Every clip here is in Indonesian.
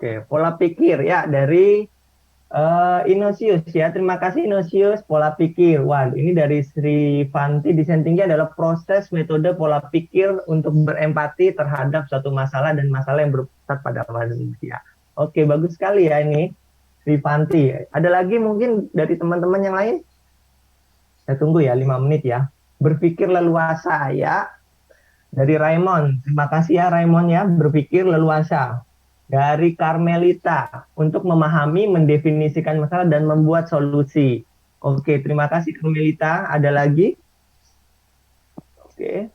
Oke, pola pikir ya dari Inosius ya. Terima kasih Inosius, pola pikir. Wah, ini dari Sri Fanti desain tinggi adalah proses metode pola pikir untuk berempati terhadap suatu masalah dan masalah yang berpusat pada manusia. Oke, bagus sekali ya ini Sri Fanti. Ada lagi mungkin dari teman-teman yang lain? Saya tunggu ya 5 menit ya. Berpikir leluasa ya dari Raymond. Terima kasih ya Raymond ya, berpikir leluasa. Dari Carmelita, untuk memahami, mendefinisikan masalah, dan membuat solusi. Oke, terima kasih Carmelita. Ada lagi? Oke.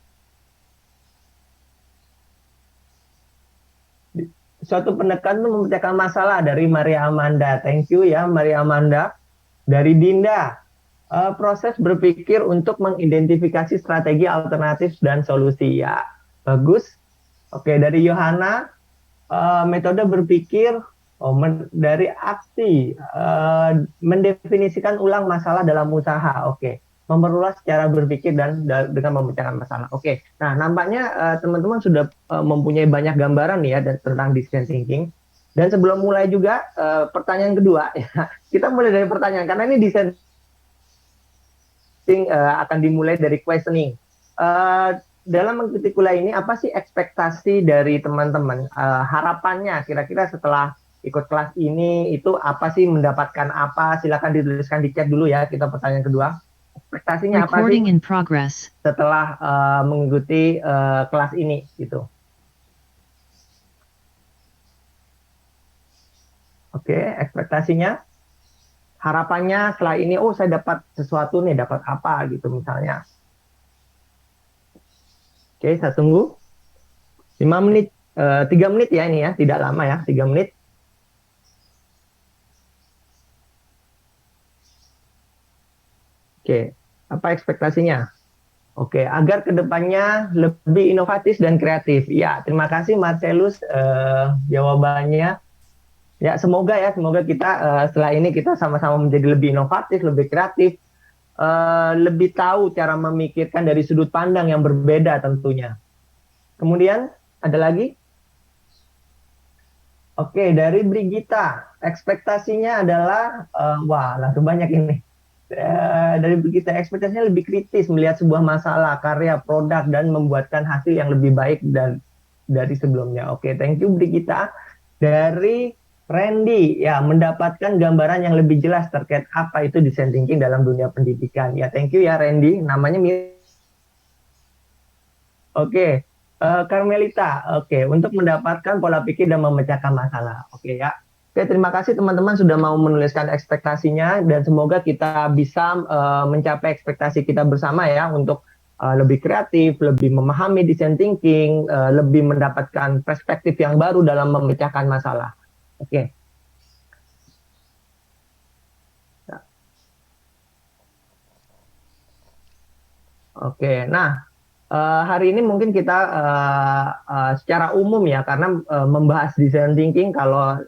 Suatu pendekatan untuk memecahkan masalah dari Maria Amanda. Thank you ya Maria Amanda. Dari Dinda, proses berpikir untuk mengidentifikasi strategi alternatif dan solusi. Ya, bagus. Oke, dari Yohana, metode berpikir dari aksi, mendefinisikan ulang masalah dalam usaha. Oke, memperluas cara berpikir dan dengan memecahkan masalah. Oke, nah nampaknya teman-teman sudah mempunyai banyak gambaran ya tentang design thinking. Dan sebelum mulai juga pertanyaan kedua, ya, kita mulai dari pertanyaan karena ini design thinking akan dimulai dari questioning. Dalam mengikuti kuliah ini, apa sih ekspektasi dari teman-teman? Harapannya kira-kira setelah ikut kelas ini, itu apa sih, mendapatkan apa? Silakan dituliskan di chat dulu ya, kita pertanyaan kedua. Ekspektasinya apa sih Recording in progress. setelah mengikuti kelas ini, gitu. Oke, ekspektasinya, harapannya setelah ini, oh saya dapat sesuatu nih, dapat apa gitu misalnya. Oke, saya tunggu. 5 menit, 3 menit ya ini ya, tidak lama ya, 3 menit. Oke, apa ekspektasinya? Oke, agar kedepannya lebih inovatif dan kreatif. Ya, terima kasih Marcelus jawabannya. Ya, semoga kita setelah ini kita sama-sama menjadi lebih inovatif, lebih kreatif, lebih tahu cara memikirkan dari sudut pandang yang berbeda tentunya. Kemudian ada lagi? Oke, dari Brigita, ekspektasinya adalah, wah, langsung banyak ini. Dari kita ekspektasinya lebih kritis melihat sebuah masalah, karya, produk, dan membuatkan hasil yang lebih baik dari sebelumnya. Oke, thank you Brigita. Dari Randy, ya, mendapatkan gambaran yang lebih jelas terkait apa itu design thinking dalam dunia pendidikan. Ya, thank you ya Randy. Namanya mirip. Oke, Carmelita. Oke, untuk mendapatkan pola pikir dan memecahkan masalah. Oke ya. Oke, terima kasih teman-teman sudah mau menuliskan ekspektasinya dan semoga kita bisa mencapai ekspektasi kita bersama ya untuk lebih kreatif, lebih memahami design thinking, lebih mendapatkan perspektif yang baru dalam memecahkan masalah. Oke. Oke. Nah, hari ini mungkin kita secara umum ya, karena membahas design thinking, kalau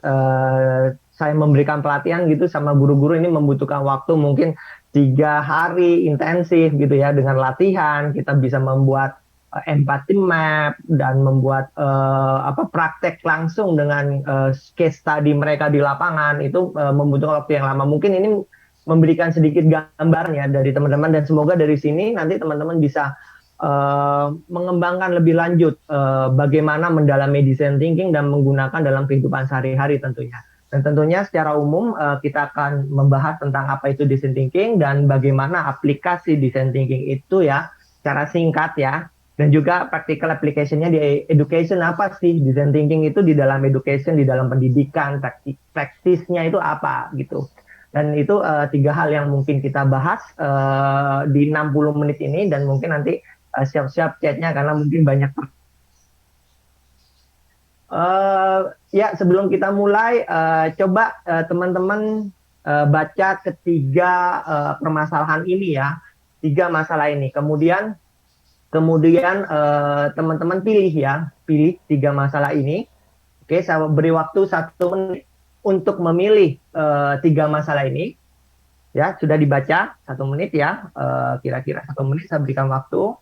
saya memberikan pelatihan gitu sama guru-guru ini membutuhkan waktu mungkin 3 hari intensif gitu ya, dengan latihan kita bisa membuat empathy map dan membuat praktek langsung dengan case study mereka di lapangan itu membutuhkan waktu yang lama. Mungkin ini memberikan sedikit gambaran ya dari teman-teman dan semoga dari sini nanti teman-teman bisa mengembangkan lebih lanjut bagaimana mendalami design thinking dan menggunakan dalam kehidupan sehari-hari tentunya. Dan tentunya secara umum kita akan membahas tentang apa itu design thinking dan bagaimana aplikasi design thinking itu ya secara singkat ya. Dan juga practical application-nya di education, apa sih design thinking itu di dalam education, di dalam pendidikan, praktisnya itu apa gitu. Dan itu 3 hal yang mungkin kita bahas di 60 menit ini dan mungkin nanti siap-siap chatnya karena mungkin banyak. Ya, sebelum kita mulai, coba teman-teman baca ketiga permasalahan ini ya, 3 masalah ini. Kemudian teman-teman pilih 3 masalah ini. Oke, saya beri waktu 1 menit untuk memilih 3 masalah ini. Ya, sudah dibaca 1 menit ya, kira-kira 1 menit saya berikan waktu.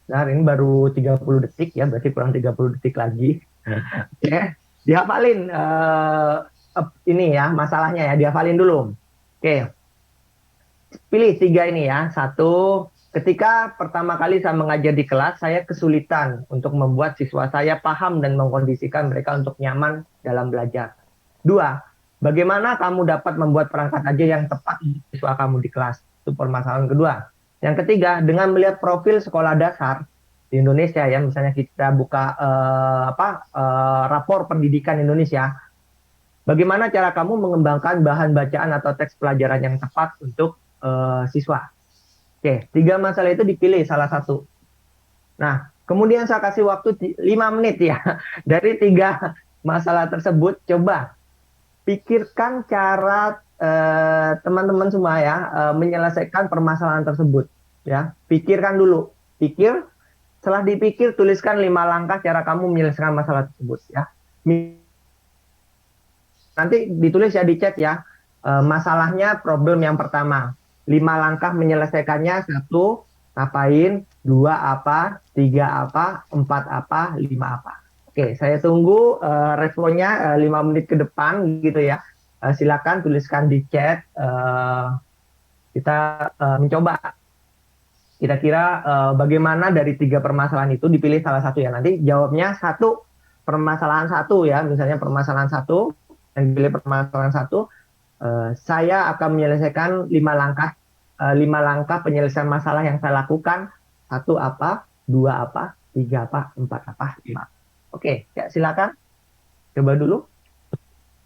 Nah, ini baru 30 detik ya, berarti kurang 30 detik lagi. Oke. dihafalin ini ya masalahnya ya, dihafalin dulu. Oke, pilih tiga ini ya. Satu, ketika pertama kali saya mengajar di kelas, saya kesulitan untuk membuat siswa saya paham dan mengkondisikan mereka untuk nyaman dalam belajar. Dua, bagaimana kamu dapat membuat perangkat ajar yang tepat untuk siswa kamu di kelas? Itu permasalahan kedua. Yang ketiga, dengan melihat profil sekolah dasar di Indonesia ya, misalnya kita buka rapor pendidikan Indonesia, bagaimana cara kamu mengembangkan bahan bacaan atau teks pelajaran yang tepat untuk siswa? Oke, tiga masalah itu dipilih salah satu. Nah, kemudian saya kasih waktu 5 menit ya. Dari tiga masalah tersebut, coba pikirkan cara teman-teman semua ya menyelesaikan permasalahan tersebut. Ya, pikirkan dulu. Pikir, setelah dipikir tuliskan 5 langkah cara kamu menyelesaikan masalah tersebut ya. Nanti ditulis ya di chat ya. Masalahnya problem yang pertama. 5 langkah menyelesaikannya. Satu, ngapain? Dua, apa? Tiga, apa? Empat, apa? Lima, apa? Oke, saya tunggu responnya 5 menit ke depan gitu ya. Silakan tuliskan di chat. Kita mencoba kira-kira bagaimana dari tiga permasalahan itu dipilih salah satu ya. Nanti jawabnya satu, permasalahan satu ya. Misalnya permasalahan satu, yang dipilih permasalahan satu, saya akan menyelesaikan 5 langkah, 5 langkah penyelesaian masalah yang saya lakukan. Satu apa, dua apa, tiga apa, empat apa, lima. Oke, ya silakan coba dulu.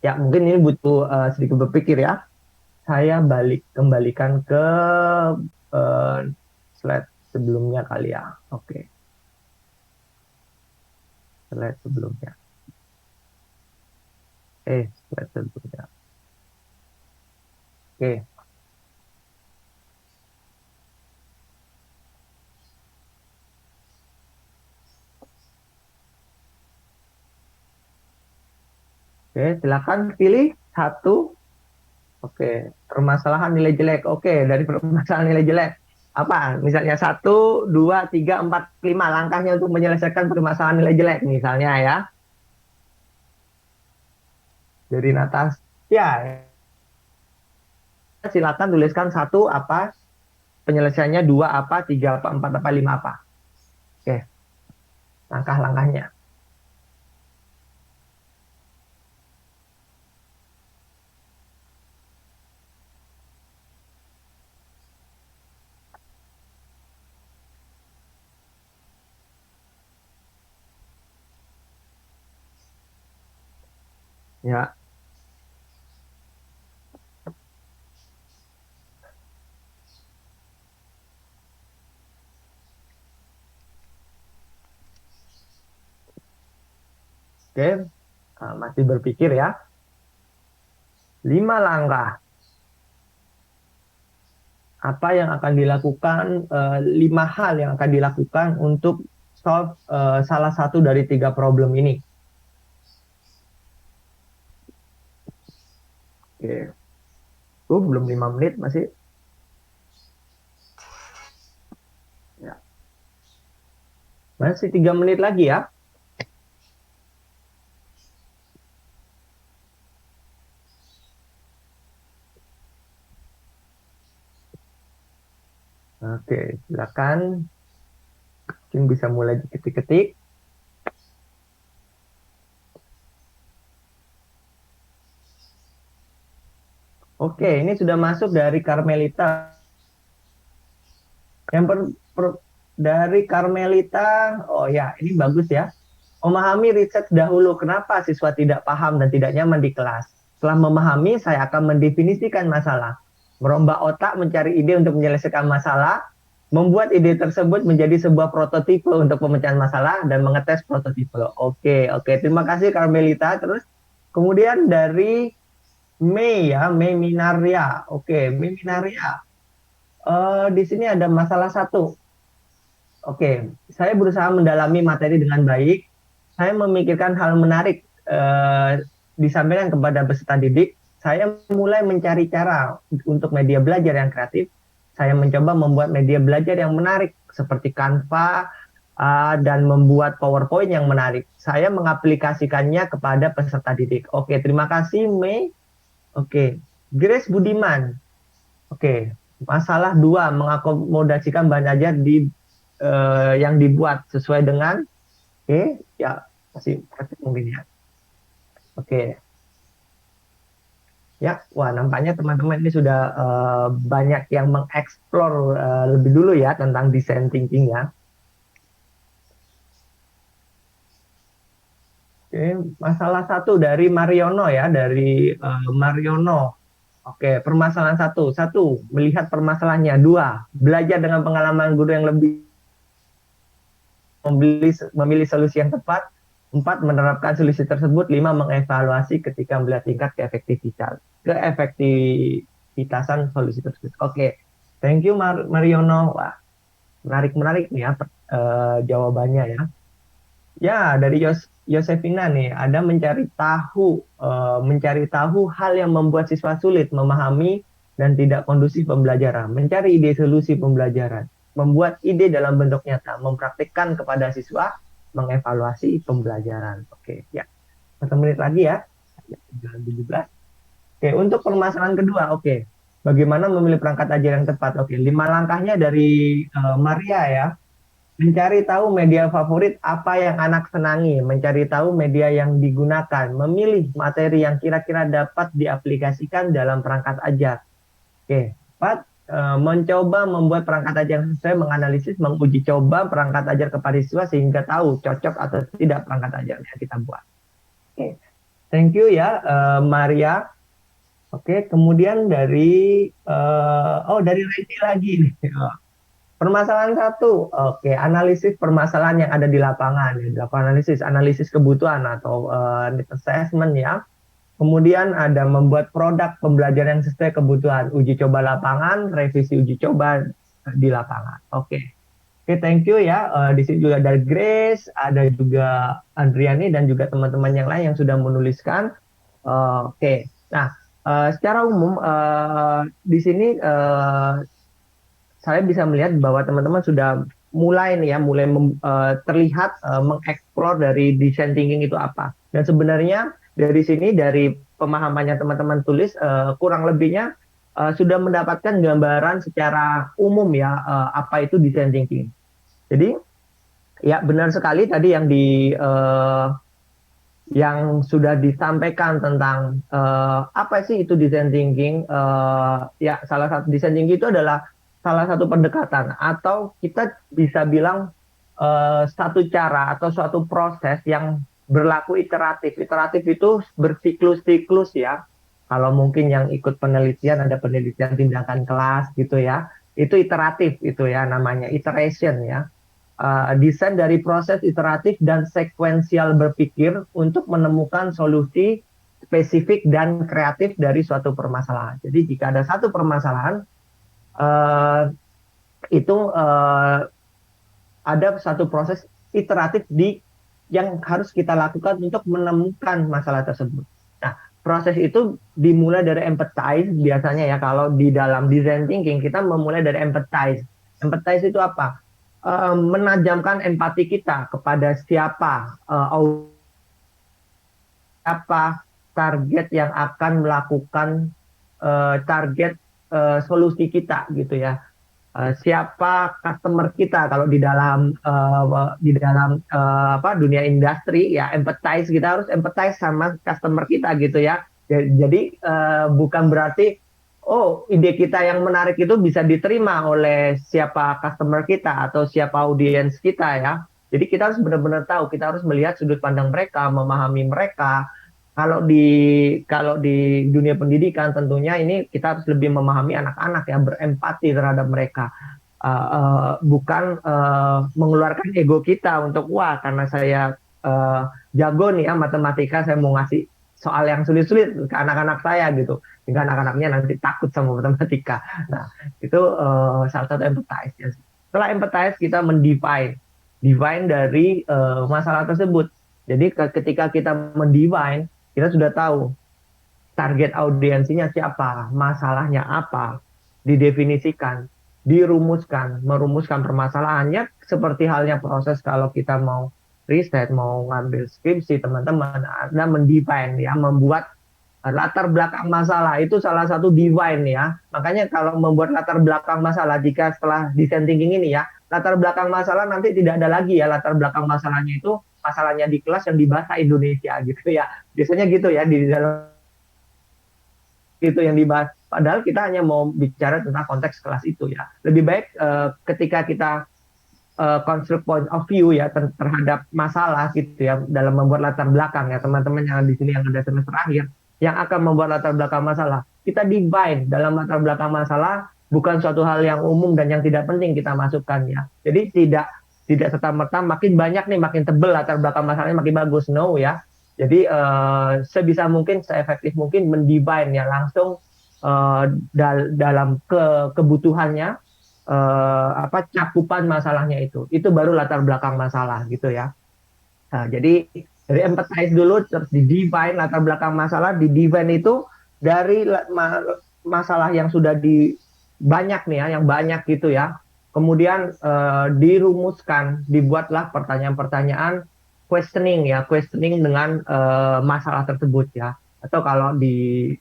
Ya mungkin ini butuh sedikit berpikir ya. Saya kembalikan ke uh, slide sebelumnya kali ya. Oke, slide sebelumnya. Slide sebelumnya. Oke. Oke, silakan pilih satu. Oke, permasalahan nilai jelek. Oke, dari permasalahan nilai jelek. Apa? Misalnya satu, dua, tiga, empat, lima langkahnya untuk menyelesaikan permasalahan nilai jelek. Misalnya ya, dari atas. Ya, silakan tuliskan satu apa, penyelesaiannya dua apa, tiga apa, empat apa, lima apa. Oke, langkah-langkahnya. Ya, oke. Masih berpikir ya. 5 langkah. Apa yang akan dilakukan, 5 hal yang akan dilakukan untuk solve salah satu dari tiga problem ini. Oke, belum 5 menit masih. Ya. Masih 3 menit lagi ya. Oke, silakan. Mungkin bisa mulai diketik-ketik. Oke, ini sudah masuk dari Carmelita. Yang dari Carmelita, oh ya, ini bagus ya. Memahami riset dahulu, kenapa siswa tidak paham dan tidak nyaman di kelas. Setelah memahami, saya akan mendefinisikan masalah. Merombak otak, mencari ide untuk menyelesaikan masalah, membuat ide tersebut menjadi sebuah prototipe untuk pemecahan masalah, dan mengetes prototipe. Oke, oke. Terima kasih Carmelita. Terus, kemudian dari Mei ya, Mei Minaria. Oke, Mei Minaria. Di sini ada masalah satu. Oke, saya berusaha mendalami materi dengan baik. Saya memikirkan hal menarik disampaikan kepada peserta didik. Saya mulai mencari cara untuk media belajar yang kreatif. Saya mencoba membuat media belajar yang menarik seperti Canva, dan membuat PowerPoint yang menarik. Saya mengaplikasikannya kepada peserta didik. Oke, terima kasih Mei. Oke, Grace Budiman. Oke, masalah dua, mengakomodasikan bahan ajar yang dibuat sesuai dengan, oke, ya, masih praktik mungkin ya. Oke, ya, wah nampaknya teman-teman ini sudah banyak yang mengeksplor lebih dulu ya tentang design thinking ya. Oke, masalah satu dari Mariono ya, dari Mariono. Oke, permasalahan satu. Satu, melihat permasalahannya. Dua, belajar dengan pengalaman guru yang lebih memilih solusi yang tepat. Empat, menerapkan solusi tersebut. Lima, mengevaluasi ketika melihat tingkat keefektivitasan solusi tersebut. Oke, thank you Mariono. Wah, menarik nih ya jawabannya ya. Ya, dari Yosefina nih, ada mencari tahu hal yang membuat siswa sulit memahami dan tidak kondusif pembelajaran, mencari ide solusi pembelajaran, membuat ide dalam bentuk nyata, mempraktikkan kepada siswa, mengevaluasi pembelajaran. Oke, ya, 1 menit lagi ya, 17. Oke, untuk permasalahan kedua, oke, bagaimana memilih perangkat ajar yang tepat? Oke, 5 langkahnya dari Maria ya. Mencari tahu media favorit apa yang anak senangi, mencari tahu media yang digunakan, memilih materi yang kira-kira dapat diaplikasikan dalam perangkat ajar. Oke, 4, mencoba membuat perangkat ajar yang sesuai, menganalisis, menguji coba perangkat ajar kepada siswa sehingga tahu cocok atau tidak perangkat ajar yang kita buat. Oke, thank you ya Maria. Oke, kemudian dari Reni lagi nih. Permasalahan satu, oke, analisis permasalahan yang ada di lapangan, ya, dilakukan analisis kebutuhan atau need assessment ya. Kemudian ada membuat produk pembelajaran yang sesuai kebutuhan, uji coba lapangan, revisi uji coba di lapangan. Oke, oke, thank you ya. Di sini juga ada Grace, ada juga Andriani dan juga teman-teman yang lain yang sudah menuliskan. Oke, nah secara umum di sini saya bisa melihat bahwa teman-teman sudah mulai nih ya, terlihat mengeksplor dari design thinking itu apa. Dan sebenarnya dari sini, dari pemahamannya teman-teman tulis, kurang lebihnya sudah mendapatkan gambaran secara umum ya, apa itu design thinking. Jadi ya benar sekali tadi yang sudah disampaikan tentang apa sih itu design thinking. Ya, salah satu design thinking itu adalah salah satu pendekatan atau kita bisa bilang satu cara atau suatu proses yang berlaku iteratif. Iteratif itu bersiklus-siklus ya. Kalau mungkin yang ikut penelitian, ada penelitian tindakan kelas gitu ya. Itu iteratif itu ya, namanya iteration ya. Desain dari proses iteratif dan sekuensial berpikir untuk menemukan solusi spesifik dan kreatif dari suatu permasalahan. Jadi jika ada satu permasalahan, uh, itu ada satu proses iteratif yang harus kita lakukan untuk menemukan masalah tersebut. Nah, proses itu dimulai dari empathize biasanya ya. Kalau di dalam design thinking kita memulai dari empathize. Empathize itu apa? Menajamkan empati kita kepada siapa target yang akan melakukan target solusi kita gitu ya. Siapa customer kita kalau di dalam dunia industri ya, empathize, kita harus empathize sama customer kita gitu ya. Jadi bukan berarti ide kita yang menarik itu bisa diterima oleh siapa customer kita atau siapa audiens kita ya. Jadi kita harus benar-benar tahu, kita harus melihat sudut pandang mereka, memahami mereka. Kalau di dunia pendidikan tentunya ini kita harus lebih memahami anak-anak ya, berempati terhadap mereka. Bukan mengeluarkan ego kita untuk wah karena saya jago nih ya matematika, saya mau ngasih soal yang sulit-sulit ke anak-anak saya gitu, sehingga anak-anaknya nanti takut sama matematika. Nah, itu salah satu empathize ya. Setelah empathize kita define dari masalah tersebut. Jadi ketika kita mendefine, kita sudah tahu target audiensinya siapa, masalahnya apa, didefinisikan. merumuskan permasalahannya seperti halnya proses kalau kita mau riset, mau ngambil skripsi teman-teman, Anda mendefine ya, membuat latar belakang masalah itu salah satu divine ya. Makanya kalau membuat latar belakang masalah, jika setelah design thinking ini ya, latar belakang masalah nanti tidak ada lagi ya latar belakang masalahnya itu masalahnya di kelas yang di bahasa Indonesia gitu ya. Biasanya gitu ya di dalam itu yang dibahas. Padahal kita hanya mau bicara tentang konteks kelas itu ya. Lebih baik ketika kita construct point of view ya terhadap masalah gitu ya dalam membuat latar belakang ya teman-teman yang di sini yang ada semester akhir yang akan membuat latar belakang masalah kita divide dalam latar belakang masalah bukan suatu hal yang umum dan yang tidak penting kita masukkan ya jadi tidak serta merta makin banyak nih makin tebel latar belakang masalahnya makin bagus no ya jadi sebisa mungkin seefektif mungkin mendivide ya langsung dalam kebutuhannya apa cakupan masalahnya itu baru latar belakang masalah gitu ya. Nah, jadi dari empathize dulu terus di define latar belakang masalah di define itu dari masalah yang sudah di banyak nih ya yang banyak gitu ya. Kemudian dirumuskan, dibuatlah pertanyaan-pertanyaan questioning dengan masalah tersebut ya. Atau kalau di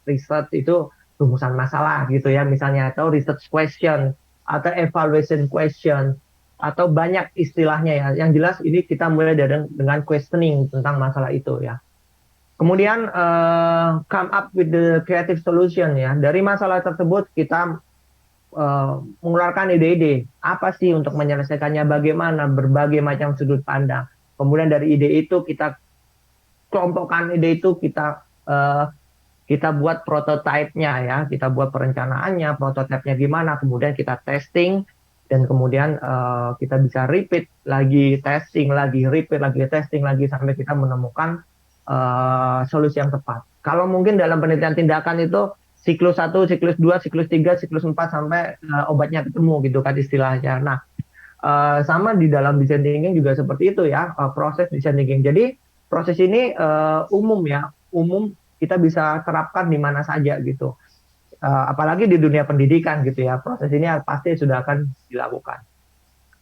research itu rumusan masalah gitu ya misalnya atau research question atau evaluation question atau banyak istilahnya ya. Yang jelas ini kita mulai dengan questioning tentang masalah itu ya. Kemudian come up with the creative solution ya. Dari masalah tersebut kita mengeluarkan ide-ide apa sih untuk menyelesaikannya, bagaimana berbagai macam sudut pandang. Kemudian dari ide itu kita kelompokkan ide itu kita buat prototipenya ya, kita buat perencanaannya, prototipenya gimana, kemudian kita testing dan kemudian kita bisa repeat lagi, testing lagi, repeat lagi, testing lagi sampai kita menemukan solusi yang tepat. Kalau mungkin dalam penelitian tindakan itu siklus 1, siklus 2, siklus 3, siklus 4 sampai obatnya ketemu gitu kan istilahnya. Nah, sama di dalam design thinking juga seperti itu ya, proses design thinking. Jadi proses ini umum ya, umum kita bisa terapkan di mana saja gitu. Apalagi di dunia pendidikan gitu ya, proses ini pasti sudah akan dilakukan.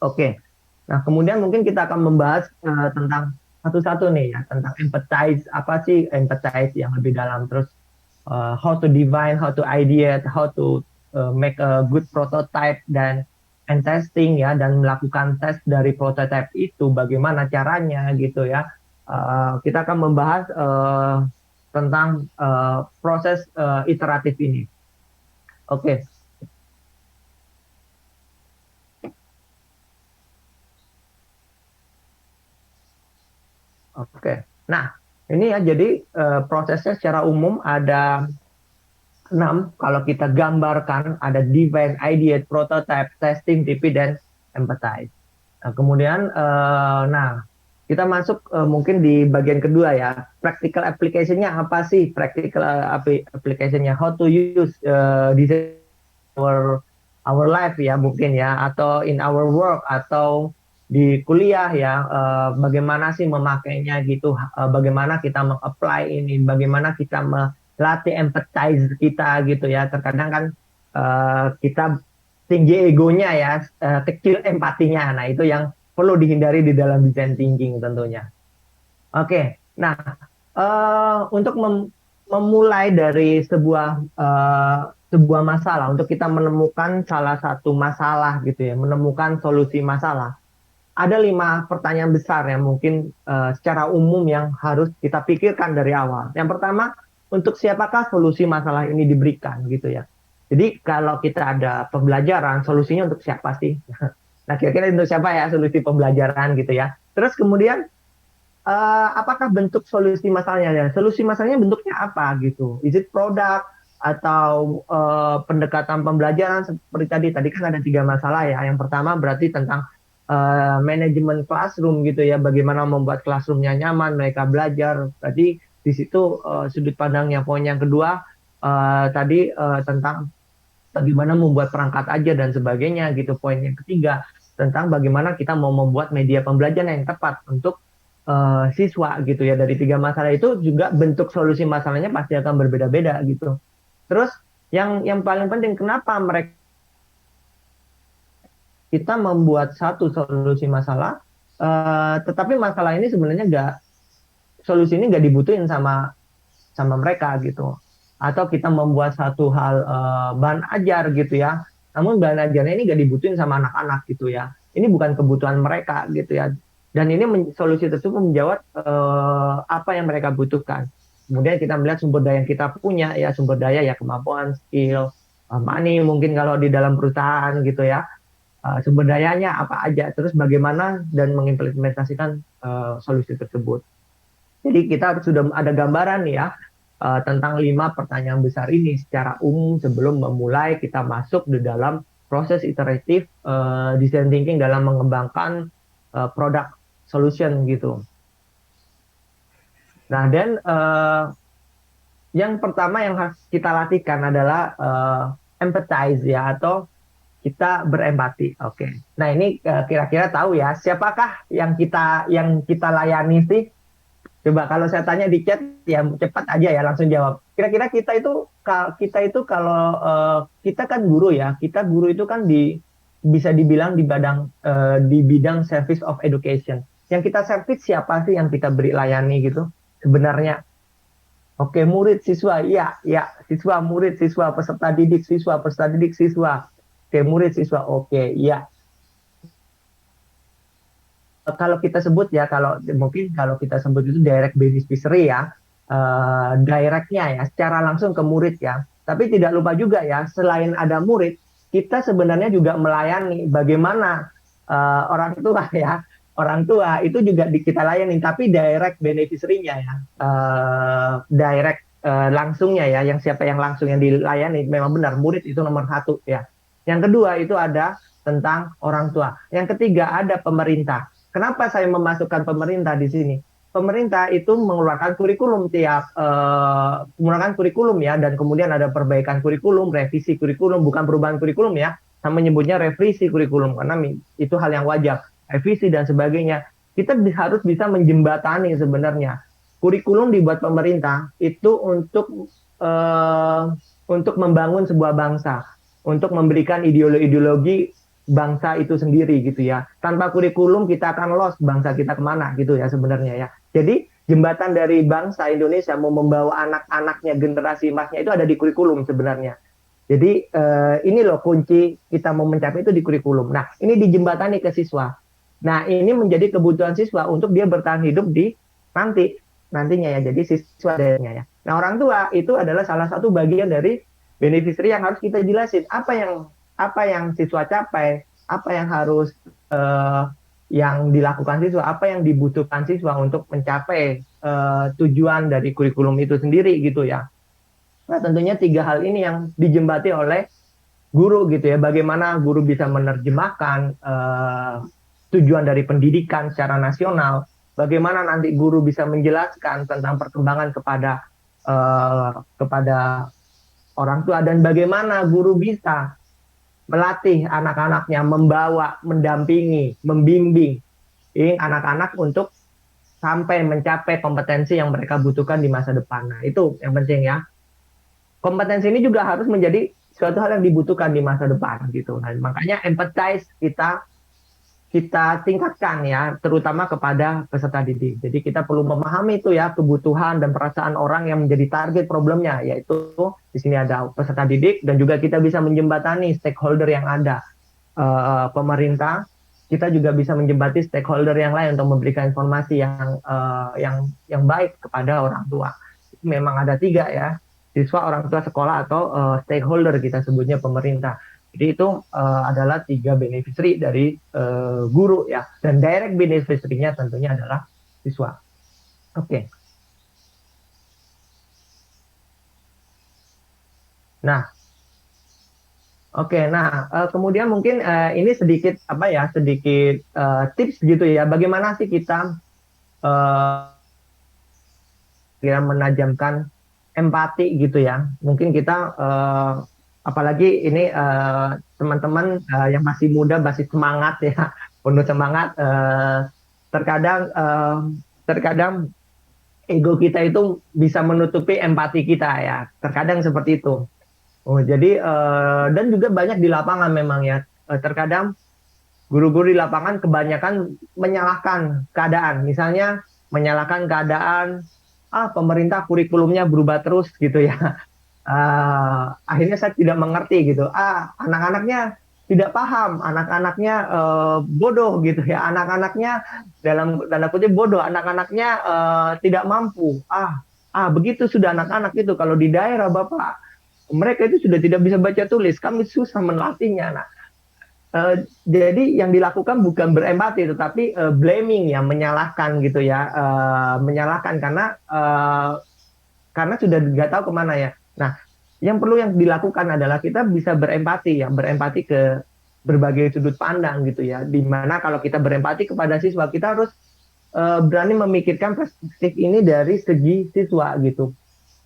Oke, nah kemudian mungkin kita akan membahas tentang satu-satu nih ya, tentang empathize, apa sih empathize yang lebih dalam, terus how to define, how to ideate, how to make a good prototype and testing ya, dan melakukan tes dari prototype itu bagaimana caranya gitu ya. Kita akan membahas tentang proses iteratif ini. Oke. Oke. Nah, ini ya jadi prosesnya secara umum ada 6. Kalau kita gambarkan ada define, ideate, prototype, testing, TP, dan empathize. Nah, kemudian nah kita masuk mungkin di bagian kedua ya. Practical application-nya apa sih? Practical application-nya how to use design our life ya mungkin ya, atau in our work atau di kuliah ya, bagaimana sih memakainya gitu, bagaimana kita meng-apply ini, bagaimana kita melatih empathize kita gitu ya. Terkadang kan kita tinggi egonya ya, kecil empatinya. Nah itu yang perlu dihindari di dalam design thinking tentunya. Oke, nah untuk memulai dari sebuah masalah, untuk kita menemukan salah satu masalah gitu ya, menemukan solusi masalah. Ada 5 pertanyaan besar yang mungkin secara umum yang harus kita pikirkan dari awal. Yang pertama, untuk siapakah solusi masalah ini diberikan gitu ya. Jadi kalau kita ada pembelajaran, solusinya untuk siapa sih? Nah kira-kira untuk siapa ya solusi pembelajaran gitu ya. Terus kemudian apakah bentuk solusi masalahnya ya? Solusi masalahnya bentuknya apa gitu? Is it product atau pendekatan pembelajaran seperti tadi kan ada 3 masalah ya. Yang pertama berarti tentang manajemen classroom gitu ya, bagaimana membuat classroomnya nyaman mereka belajar. Tadi di situ sudut pandangnya. Poin yang kedua tadi tentang bagaimana membuat perangkat ajar dan sebagainya gitu. Poin yang ketiga tentang bagaimana kita mau membuat media pembelajaran yang tepat untuk siswa gitu ya. Dari 3 masalah itu juga bentuk solusi masalahnya pasti akan berbeda-beda gitu. Terus yang paling penting kenapa mereka kita membuat satu solusi masalah, tetapi masalah ini sebenarnya solusi ini nggak dibutuhin sama sama mereka gitu. Atau kita membuat satu hal bahan ajar gitu ya. Namun bahan ajarnya ini nggak dibutuhin sama anak-anak gitu ya. Ini bukan kebutuhan mereka gitu ya. Dan ini solusi tersebut menjawab apa yang mereka butuhkan. Kemudian kita melihat sumber daya yang kita punya ya, sumber daya ya kemampuan, skill, money mungkin kalau di dalam perusahaan gitu ya. Sumber dayanya apa aja, terus bagaimana dan mengimplementasikan solusi tersebut. Jadi kita sudah ada gambaran ya tentang 5 pertanyaan besar ini secara umum sebelum memulai kita masuk di dalam proses iteratif design thinking dalam mengembangkan produk solution gitu. Nah, dan yang pertama yang harus kita latihkan adalah empathize ya, atau kita berempati. Oke. Nah, ini kira-kira tahu ya siapakah yang kita layani sih? Coba kalau saya tanya di chat ya cepat aja ya langsung jawab. Kira-kira kita itu kalau kita kan guru ya, kita guru itu kan bisa dibilang di bidang service of education. Yang kita service siapa sih yang kita beri layani gitu? Sebenarnya, oke, murid, siswa, iya, ya, siswa, murid, siswa, peserta didik, siswa, peserta didik, siswa. Oke, murid, siswa, oke, iya. Kalau kita sebut ya, mungkin kalau kita sebut itu direct beneficiary ya, directnya ya, secara langsung ke murid ya. Tapi tidak lupa juga ya, selain ada murid, kita sebenarnya juga melayani bagaimana orang tua ya, orang tua itu juga kita layani, tapi direct beneficiary-nya ya, direct langsungnya ya, yang siapa yang langsung yang dilayani, memang benar murid itu nomor satu ya. Yang kedua itu ada tentang orang tua. Yang ketiga ada pemerintah. Kenapa saya memasukkan pemerintah di sini? Pemerintah itu mengeluarkan kurikulum menggunakan kurikulum ya, dan kemudian ada perbaikan kurikulum, revisi kurikulum, bukan perubahan kurikulum ya. Saya menyebutnya revisi kurikulum karena itu hal yang wajar, revisi dan sebagainya. Kita harus bisa menjembatani sebenarnya. Kurikulum dibuat pemerintah itu untuk membangun sebuah bangsa, untuk memberikan ideologi bangsa itu sendiri gitu ya. Tanpa kurikulum kita akan lost bangsa kita kemana gitu ya sebenarnya ya. Jadi jembatan dari bangsa Indonesia mau membawa anak-anaknya generasi emasnya itu ada di kurikulum sebenarnya. Jadi ini loh kunci kita mau mencapai itu di kurikulum. Nah ini dijembatani ke siswa. Nah ini menjadi kebutuhan siswa untuk dia bertahan hidup di nantinya ya. Jadi siswa adanya ya. Nah orang tua itu adalah salah satu bagian dari beneficiary yang harus kita jelasin apa yang siswa capai, apa yang harus yang dilakukan siswa, apa yang dibutuhkan siswa untuk mencapai tujuan dari kurikulum itu sendiri gitu ya. Nah tentunya 3 hal ini yang dijembati oleh guru gitu ya. Bagaimana guru bisa menerjemahkan tujuan dari pendidikan secara nasional, bagaimana nanti guru bisa menjelaskan tentang perkembangan kepada orang tua, dan bagaimana guru bisa melatih anak-anaknya, membawa, mendampingi, membimbing anak-anak untuk sampai mencapai kompetensi yang mereka butuhkan di masa depan. Nah, itu yang penting ya. Kompetensi ini juga harus menjadi suatu hal yang dibutuhkan di masa depan gitu. Nah, makanya empathize kita tingkatkan ya, terutama kepada peserta didik. Jadi kita perlu memahami itu ya, kebutuhan dan perasaan orang yang menjadi target problemnya, yaitu di sini ada peserta didik, dan juga kita bisa menjembatani stakeholder yang ada. Pemerintah, kita juga bisa menjembatani stakeholder yang lain untuk memberikan informasi yang baik kepada orang tua. Memang ada 3 ya, siswa, orang tua, sekolah, atau stakeholder kita sebutnya pemerintah. Jadi itu adalah 3 beneficiary dari guru ya, dan direct beneficiary-nya tentunya adalah siswa. Oke. Nah, kemudian mungkin ini sedikit tips gitu ya, bagaimana sih kita menajamkan empati gitu ya. Mungkin kita apalagi ini teman-teman yang masih muda, masih semangat ya, penuh semangat. Terkadang ego kita itu bisa menutupi empati kita ya. Terkadang seperti itu. Oh, jadi dan juga banyak di lapangan memang ya. Terkadang Guru-guru di lapangan kebanyakan menyalahkan keadaan. Misalnya menyalahkan keadaan, pemerintah kurikulumnya berubah terus gitu ya. Akhirnya saya tidak mengerti gitu. Anak-anaknya tidak paham, anak-anaknya bodoh gitu ya. Anak-anaknya dalam tanda kutip bodoh, anak-anaknya tidak mampu. Begitu sudah anak-anak itu kalau di daerah Bapak, mereka itu sudah tidak bisa baca tulis. Kami susah melatihnya. Nah, jadi yang dilakukan bukan berempati, tetapi blaming ya, menyalahkan gitu ya, menyalahkan karena sudah nggak tahu kemana ya. Nah, yang dilakukan adalah kita bisa berempati ya, berempati ke berbagai sudut pandang gitu ya. Dimana kalau kita berempati kepada siswa, kita harus berani memikirkan perspektif ini dari segi siswa gitu.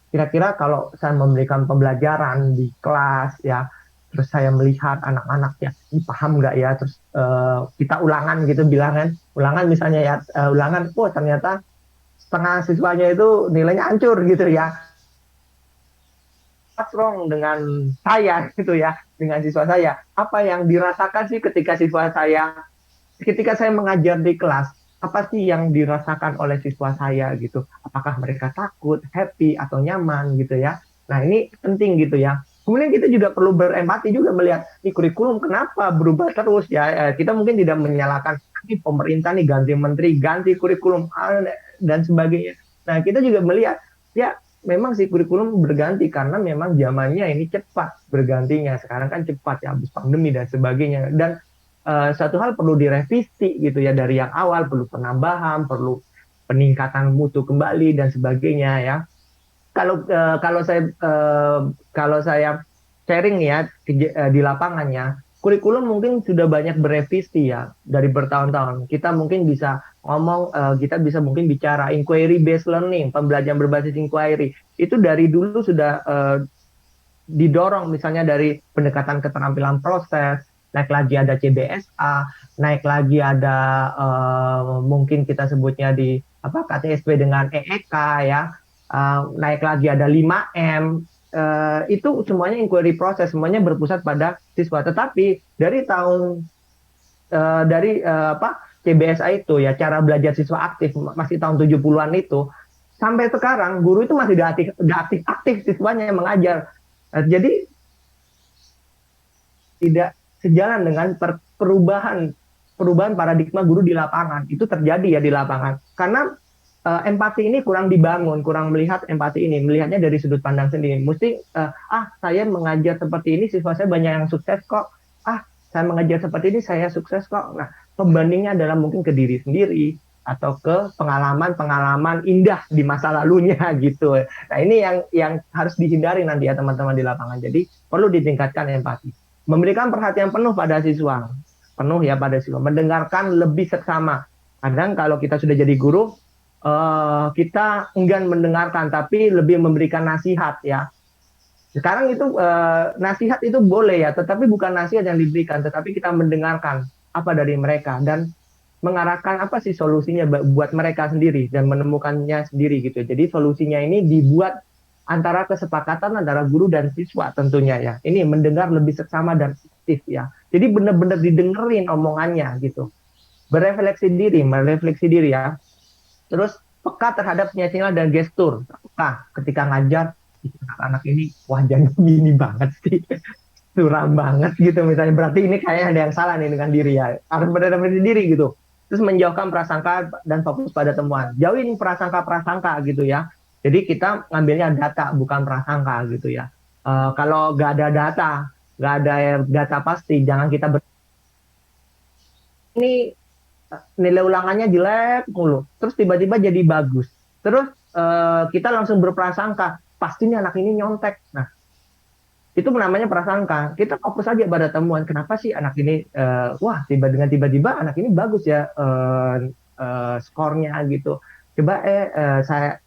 Kira-kira kalau saya memberikan pembelajaran di kelas ya, terus saya melihat anak-anak ya, ini paham nggak ya, terus kita ulangan gitu, bilangan, ulangan misalnya ya, ulangan, ternyata setengah siswanya itu nilainya hancur gitu ya, what's wrong dengan saya gitu ya, dengan siswa saya. Apa yang dirasakan sih ketika saya mengajar di kelas, apa sih yang dirasakan oleh siswa saya gitu? Apakah mereka takut, happy, atau nyaman gitu ya? Nah, ini penting gitu ya. Kemudian kita juga perlu berempati juga melihat di kurikulum kenapa berubah terus ya. Kita mungkin tidak menyalahkan ini pemerintah nih ganti menteri, ganti kurikulum dan sebagainya. Nah, kita juga melihat ya memang sih kurikulum berganti karena memang zamannya ini cepat bergantinya. Sekarang kan cepat ya, habis pandemi dan sebagainya. Dan satu hal perlu direvisi gitu ya dari yang awal, perlu penambahan, perlu peningkatan mutu kembali dan sebagainya ya. Kalau kalau saya sharing ya di lapangannya, kurikulum mungkin sudah banyak berevisi ya dari bertahun-tahun. Kita mungkin bisa ngomong, kita bisa mungkin bicara inquiry based learning, pembelajaran berbasis inquiry. Itu dari dulu sudah didorong misalnya dari pendekatan keterampilan proses, naik lagi ada CBSA, naik lagi ada mungkin kita sebutnya di KTSP dengan EEK ya, naik lagi ada 5M, itu semuanya inquiry proses, semuanya berpusat pada siswa. Tetapi dari tahun dari CBSA itu ya, cara belajar siswa aktif masih tahun 70-an itu, sampai sekarang guru itu masih aktif siswanya yang mengajar. Jadi tidak sejalan dengan perubahan paradigma guru di lapangan. Itu terjadi ya di lapangan. Karena empati ini kurang dibangun, kurang melihat empati ini, melihatnya dari sudut pandang sendiri. Mesti saya mengajar seperti ini, siswa saya banyak yang sukses kok. Saya mengajar seperti ini, saya sukses kok. Nah, pembandingnya adalah mungkin ke diri sendiri atau ke pengalaman-pengalaman indah di masa lalunya gitu. Nah, ini yang harus dihindari nanti ya teman-teman di lapangan. Jadi perlu ditingkatkan empati. Memberikan perhatian penuh pada siswa. Penuh ya pada siswa. Mendengarkan lebih seksama. Kadang kalau kita sudah jadi guru, kita enggan mendengarkan, tapi lebih memberikan nasihat ya. Sekarang itu nasihat itu boleh ya, tetapi bukan nasihat yang diberikan, tetapi kita mendengarkan apa dari mereka dan mengarahkan apa sih solusinya buat mereka sendiri dan menemukannya sendiri gitu. Jadi solusinya ini dibuat antara kesepakatan antara guru dan siswa tentunya ya. Ini mendengar lebih seksama dan aktif ya. Jadi benar-benar didengerin omongannya gitu. Merefleksi diri ya. Terus peka terhadap sinyal dan gestur. Nah, ketika ngajar, anak ini wajahnya gini banget sih. Suram banget gitu misalnya. Berarti ini kayaknya ada yang salah nih dengan diri ya. Harus benar-benar diri gitu. Terus menjauhkan prasangka dan fokus pada temuan. Jauhin prasangka-prasangka gitu ya. Jadi kita ngambilnya data bukan prasangka gitu ya. Kalau nggak ada data, nggak ada data pasti, jangan kita ini nilai ulangannya jelek mulu, terus tiba-tiba jadi bagus. Terus kita langsung berprasangka, pasti nih anak ini nyontek. Nah, itu namanya prasangka. Kita fokus saja pada temuan. Kenapa sih anak ini, tiba-tiba anak ini bagus ya skornya gitu. Coba saya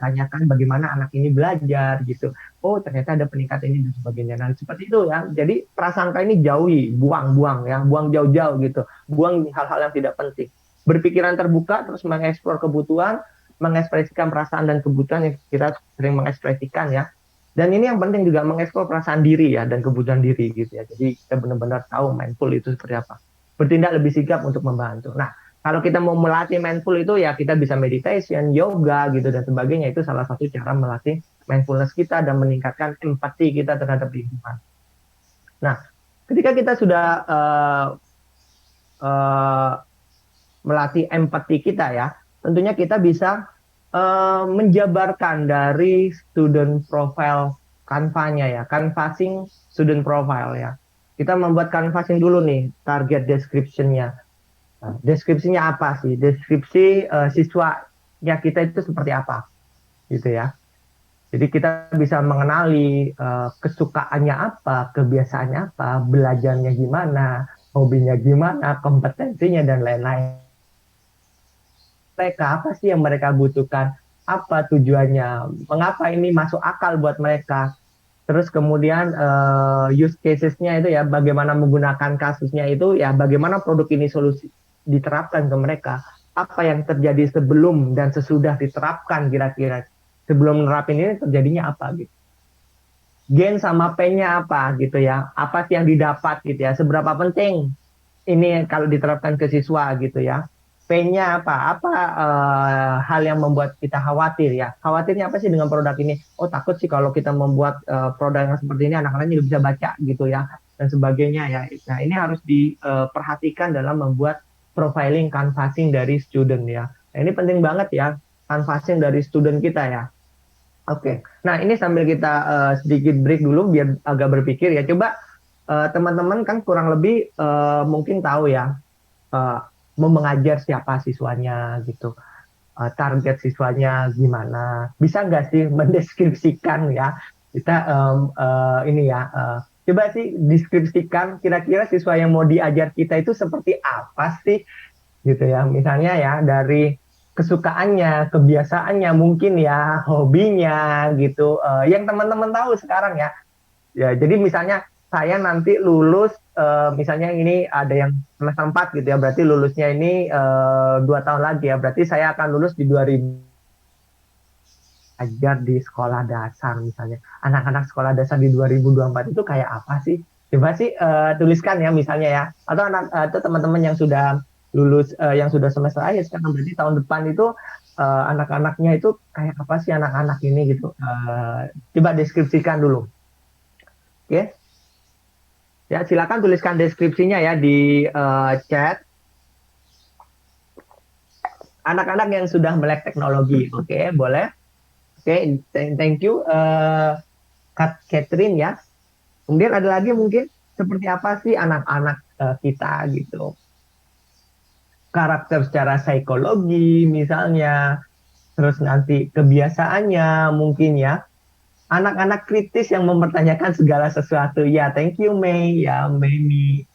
tanyakan bagaimana anak ini belajar gitu. Oh, ternyata ada peningkatan ini dan sebagainya. Nah, seperti itu ya. Jadi prasangka ini jauhi, buang-buang ya, buang jauh-jauh gitu. Buang hal-hal yang tidak penting. Berpikiran terbuka, terus mengeksplor kebutuhan, mengekspresikan perasaan dan kebutuhan yang kita sering mengekspresikan ya. Dan ini yang penting juga mengeksplor perasaan diri ya dan kebutuhan diri gitu ya. Jadi kita benar-benar tahu mindful itu seperti apa. bertindak lebih sigap untuk membantu. Nah, kalau kita mau melatih mindful itu ya kita bisa meditation, yoga gitu dan sebagainya. Itu salah satu cara melatih mindfulness kita dan meningkatkan empati kita terhadap lingkungan. Nah, ketika kita sudah uh, melatih empati kita ya, tentunya kita bisa menjabarkan dari student profile Canva-nya ya, canvassing student profile ya. Kita membuat canvassing dulu nih, target description-nya. Nah, deskripsinya apa sih? Deskripsi siswanya kita itu seperti apa, gitu ya. Jadi kita bisa mengenali kesukaannya apa, kebiasaannya apa, belajarnya gimana, hobinya gimana, kompetensinya dan lain-lain. Mereka apa sih yang mereka butuhkan? Apa tujuannya? Mengapa ini masuk akal buat mereka? Terus kemudian use cases-nya itu ya bagaimana menggunakan kasusnya itu ya bagaimana produk ini solusi diterapkan ke mereka. Apa yang terjadi sebelum dan sesudah diterapkan kira-kira. Sebelum menerapin ini terjadinya apa gitu. Gain sama pain-nya apa gitu ya. Apa sih yang didapat gitu ya. Seberapa penting ini kalau diterapkan ke siswa gitu ya. Pain-nya apa? Apa hal yang membuat kita khawatir ya? Khawatirnya apa sih dengan produk ini? Oh takut sih kalau kita membuat produk yang seperti ini anak-anak juga bisa baca gitu ya dan sebagainya ya. Nah ini harus diperhatikan dalam membuat profiling canvassing dari student ya. Nah, ini penting banget ya canvassing dari student kita ya. Oke, nah ini sambil kita sedikit break dulu biar agak berpikir ya. Coba teman-teman kan kurang lebih mungkin tahu ya uh, mau mengajar siapa siswanya gitu, target siswanya gimana, bisa nggak sih mendeskripsikan ya kita ini ya, coba sih deskripsikan kira-kira siswa yang mau diajar kita itu seperti apa sih gitu ya, misalnya ya dari kesukaannya, kebiasaannya mungkin ya, hobinya gitu, yang teman-teman tahu sekarang ya. Ya, jadi misalnya saya nanti lulus, misalnya ini ada yang semester 4 gitu ya, berarti lulusnya ini 2 tahun lagi ya, berarti saya akan lulus di 2000 ajar di sekolah dasar misalnya. Anak-anak sekolah dasar di 2024 itu kayak apa sih? Coba sih tuliskan ya misalnya ya. Atau atau teman-teman yang sudah lulus, yang sudah semester akhir sekarang berarti tahun depan itu anak-anaknya itu kayak apa sih anak-anak ini gitu. Coba deskripsikan dulu. Oke. Okay? Ya, silakan tuliskan deskripsinya ya di chat. Anak-anak yang sudah melek teknologi, oke, boleh. Oke, thank you, Kak Catherine ya. Kemudian ada lagi mungkin seperti apa sih anak-anak kita gitu. Karakter secara psikologi misalnya, terus nanti kebiasaannya mungkin ya. Anak-anak kritis yang mempertanyakan segala sesuatu. Ya, thank you Mei ya, Mei.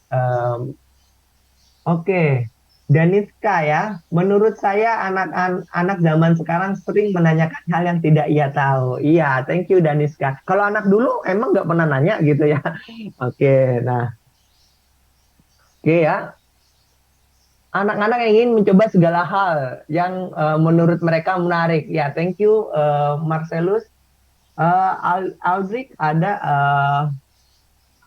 Oke, Daniska ya. Menurut saya anak-anak zaman sekarang sering menanyakan hal yang tidak ia tahu. Iya, thank you Daniska. Kalau anak dulu emang nggak pernah nanya gitu ya. Oke, nah, oke ya. Anak-anak yang ingin mencoba segala hal yang menurut mereka menarik. Ya, thank you Marcelus. Aldrich ada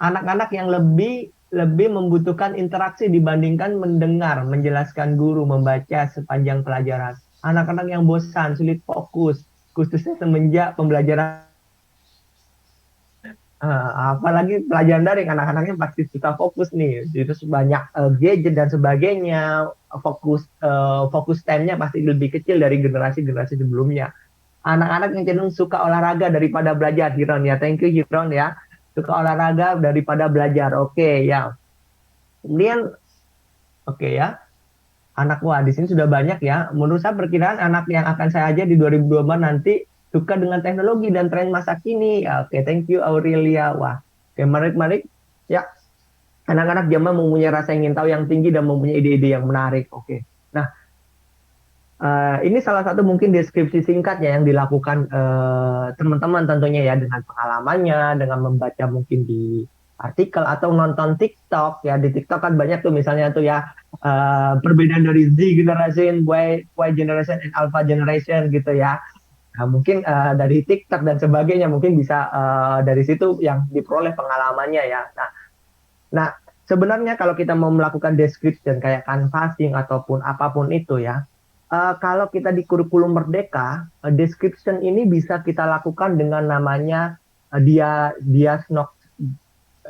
anak-anak yang lebih lebih membutuhkan interaksi dibandingkan mendengar, menjelaskan guru, membaca sepanjang pelajaran. Anak-anak yang bosan, sulit fokus, khususnya semenjak pembelajaran, apalagi pelajaran daring, anak-anaknya pasti susah fokus nih. Itu banyak gadget dan sebagainya, fokus time-nya pasti lebih kecil dari generasi-generasi sebelumnya. Anak-anak yang cenderung suka olahraga daripada belajar, Hiron ya. Thank you Hiron ya. Suka olahraga daripada belajar. Oke ya. Kemudian oke ya. Anak wah di sini sudah banyak ya. Menurut saya perkiraan anak yang akan saya ajar di 2024 nanti suka dengan teknologi dan tren masa kini. Ya, oke, thank you Aurelia. Wah, oke, menarik-menarik. Ya, anak-anak zaman mempunyai rasa ingin tahu yang tinggi dan mempunyai ide-ide yang menarik. Oke. Nah, ini salah satu mungkin deskripsi singkat ya yang dilakukan teman-teman tentunya ya dengan pengalamannya, dengan membaca mungkin di artikel atau nonton TikTok ya. Di TikTok kan banyak tuh misalnya tuh ya perbedaan dari Z generation, Y generation, and Alpha generation gitu ya. Nah, mungkin dari TikTok dan sebagainya mungkin bisa dari situ yang diperoleh pengalamannya ya. Nah, sebenarnya kalau kita mau melakukan description kayak canvassing ataupun apapun itu ya, kalau kita di kurikulum Merdeka, description ini bisa kita lakukan dengan namanya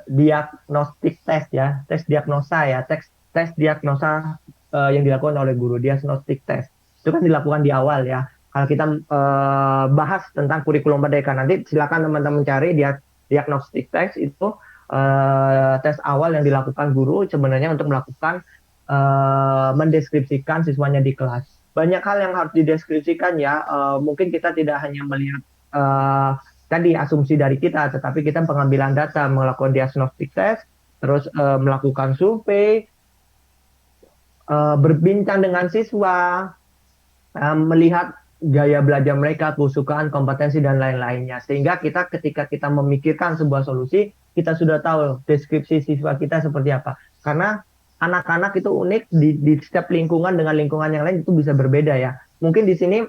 diagnostik test ya, tes diagnosa ya, tes diagnosa yang dilakukan oleh guru, diagnostik test. Itu kan dilakukan di awal ya. Kalau kita bahas tentang kurikulum Merdeka, nanti silakan teman-teman cari diagnostik test itu tes awal yang dilakukan guru sebenarnya untuk melakukan mendeskripsikan siswanya di kelas. Banyak hal yang harus dideskripsikan ya. Mungkin kita tidak hanya melihat tadi asumsi dari kita, tetapi kita pengambilan data, melakukan diagnostik test, terus melakukan survei, berbincang dengan siswa, melihat gaya belajar mereka, kesukaan, kompetensi, dan lain-lainnya. Sehingga kita ketika kita memikirkan sebuah solusi, kita sudah tahu deskripsi siswa kita seperti apa. Karena anak-anak itu unik di setiap lingkungan dengan lingkungan yang lain itu bisa berbeda ya. Mungkin di sini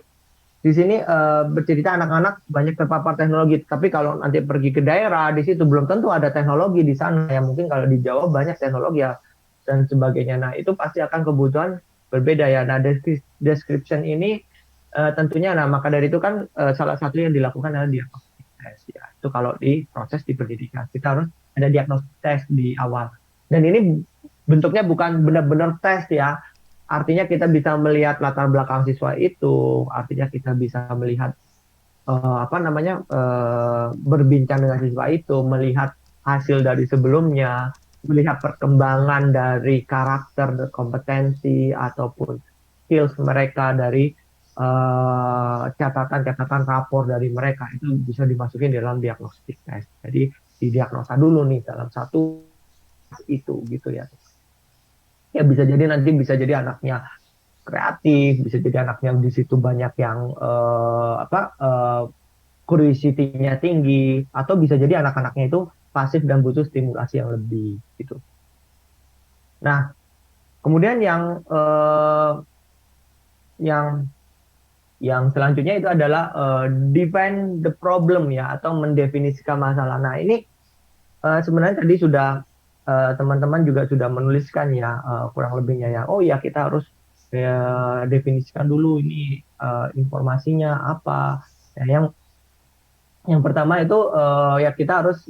bercerita anak-anak banyak terpapar teknologi, tapi kalau nanti pergi ke daerah di situ belum tentu ada teknologi di sana ya. Mungkin kalau di Jawa banyak teknologi ya dan sebagainya. Nah, itu pasti akan kebutuhan berbeda ya. Nah, description ini tentunya, nah maka dari itu kan salah satu yang dilakukan adalah diagnostic test ya. Itu kalau di proses di pendidikan kita harus ada diagnostic test di awal. Dan ini bentuknya bukan benar-benar tes ya. Artinya kita bisa melihat latar belakang siswa itu, artinya kita bisa melihat berbincang dengan siswa itu, melihat hasil dari sebelumnya, melihat perkembangan dari karakter, kompetensi ataupun skills mereka dari catatan-catatan rapor dari mereka itu bisa dimasukin dalam diagnostik test. Jadi didiagnosa dulu nih dalam satu itu gitu ya. Ya bisa jadi nanti bisa jadi anaknya kreatif, bisa jadi anaknya di situ banyak yang curiosity-nya tinggi, atau bisa jadi anak-anaknya itu pasif dan butuh stimulasi yang lebih gitu. Nah, kemudian yang selanjutnya itu adalah define the problem ya, atau mendefinisikan masalah. Nah, ini sebenarnya tadi sudah teman-teman juga sudah menuliskan ya kurang lebihnya ya. Oh ya, kita harus definisikan dulu ini informasinya apa. Ya, yang pertama itu ya kita harus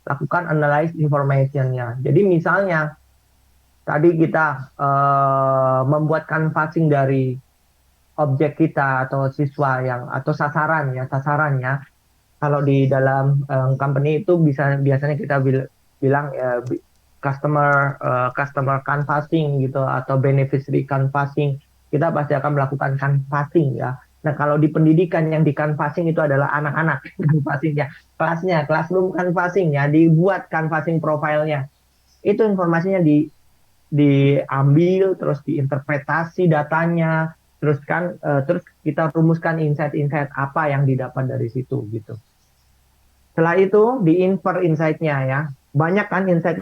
lakukan analyze information-nya. Jadi misalnya tadi kita membuat canvassing dari objek kita atau siswa yang atau sasarannya. Kalau di dalam company itu biasanya kita bilang customer canvassing gitu atau beneficiary canvassing. Kita pasti akan melakukan canvassing ya. Nah, kalau di pendidikan yang di canvassing itu adalah anak-anak canvassingnya, classroom canvassing ya, dibuat canvassing profilnya. Itu informasinya diambil, terus diinterpretasi datanya, terus kita rumuskan insight-insight apa yang didapat dari situ gitu. Setelah itu di-infer insight-nya ya. Banyak kan insight,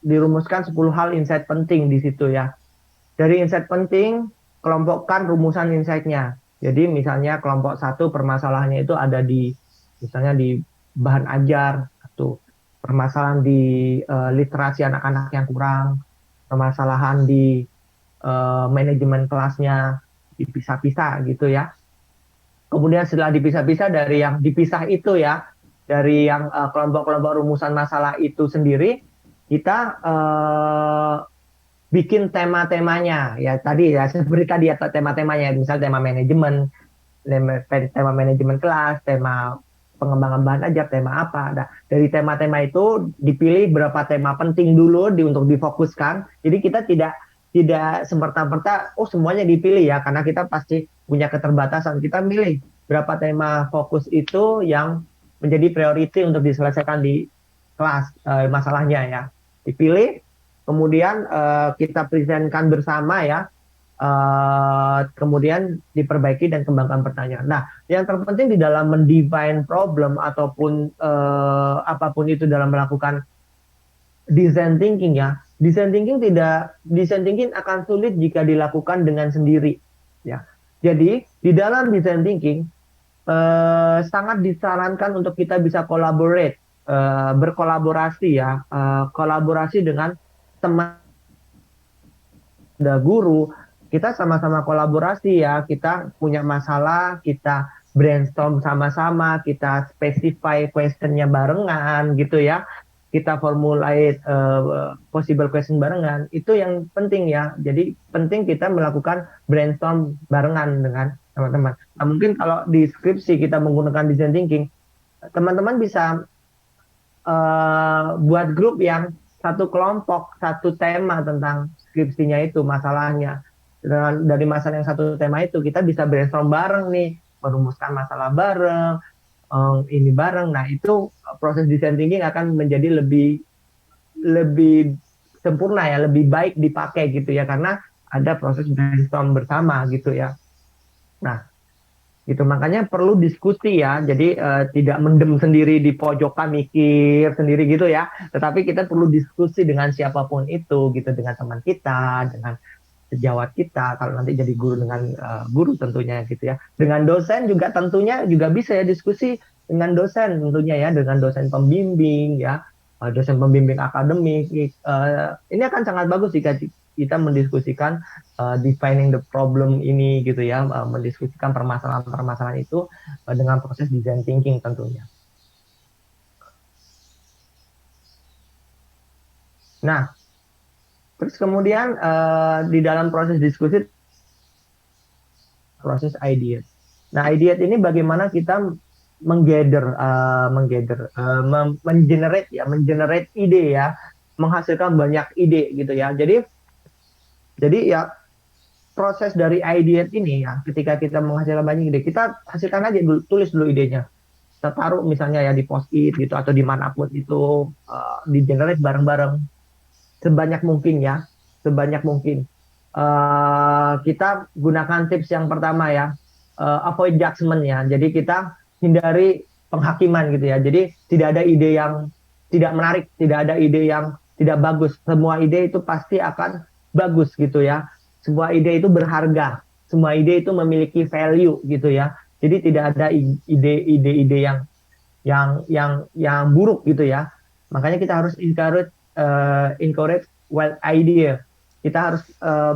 dirumuskan 10 hal insight penting di situ ya. Dari insight penting, kelompokkan rumusan insight-nya. Jadi misalnya kelompok 1 permasalahannya itu ada misalnya di bahan ajar, atau permasalahan di literasi anak-anak yang kurang, permasalahan di manajemen kelasnya, dipisah-pisah gitu ya. Kemudian setelah dipisah-pisah dari yang dipisah itu ya, dari yang kelompok-kelompok rumusan masalah itu sendiri, kita bikin tema-temanya. Ya tadi ya, seperti tadi ya tema-temanya, misalnya tema manajemen kelas, tema pengembangan bahan ajar, tema apa. Nah, dari tema-tema itu dipilih berapa tema penting dulu untuk difokuskan. Jadi kita tidak semerta-merta semuanya dipilih ya, karena kita pasti punya keterbatasan. Kita milih berapa tema fokus itu yang menjadi priority untuk diselesaikan di kelas masalahnya ya. Dipilih, kemudian kita presentkan bersama ya, kemudian diperbaiki dan kembangkan pertanyaan. Nah, yang terpenting di dalam mendefine problem ataupun apapun itu dalam melakukan design thinking ya. Design thinking akan sulit jika dilakukan dengan sendiri ya. Jadi di dalam design thinking sangat disarankan untuk kita bisa collaborate berkolaborasi ya, kolaborasi dengan teman guru, kita sama-sama kolaborasi ya, kita punya masalah, kita brainstorm sama-sama, kita specify questionnya barengan gitu ya, kita formulate possible question barengan, itu yang penting ya. Jadi penting kita melakukan brainstorm barengan dengan teman-teman. Nah, mungkin kalau di skripsi kita menggunakan design thinking, teman-teman bisa buat grup yang satu kelompok, satu tema tentang skripsinya itu, masalahnya. Dari masalah yang satu tema itu, kita bisa brainstorm bareng nih, merumuskan masalah bareng, ini bareng. Nah, itu proses design thinking akan menjadi lebih lebih sempurna ya, lebih baik dipakai gitu ya, karena ada proses brainstorm bersama gitu ya. Nah, gitu makanya perlu diskusi ya, jadi tidak mendem sendiri di pojokan mikir sendiri gitu ya, tetapi kita perlu diskusi dengan siapapun itu gitu, dengan teman kita, dengan sejawat kita, kalau nanti jadi guru dengan guru tentunya gitu ya, dengan dosen juga tentunya juga bisa ya diskusi dengan dosen tentunya ya, dengan dosen pembimbing ya, dosen pembimbing akademik. Ini akan sangat bagus jika kita mendiskusikan defining the problem ini gitu ya, mendiskusikan permasalahan-permasalahan itu dengan proses design thinking tentunya. Nah, terus kemudian di dalam proses diskusi, proses ideas. Nah, ideas ini bagaimana kita mengenerate ya, mengenerate ide ya, menghasilkan banyak ide gitu ya. Jadi ya proses dari ideas ini ya, ketika kita menghasilkan banyak ide, kita hasilkan aja dulu, tulis dulu idenya. Kita taruh misalnya ya di post-it gitu atau dimanapun itu, di generate bareng-bareng sebanyak mungkin ya, sebanyak mungkin. Kita gunakan tips yang pertama ya, avoid judgment ya. Jadi kita hindari penghakiman gitu ya. Jadi tidak ada ide yang tidak menarik, tidak ada ide yang tidak bagus. Semua ide itu pasti akan bagus gitu ya. Semua ide itu berharga. Semua ide itu memiliki value gitu ya. Jadi tidak ada ide-ide yang buruk gitu ya. Makanya kita harus encourage wild idea. Kita harus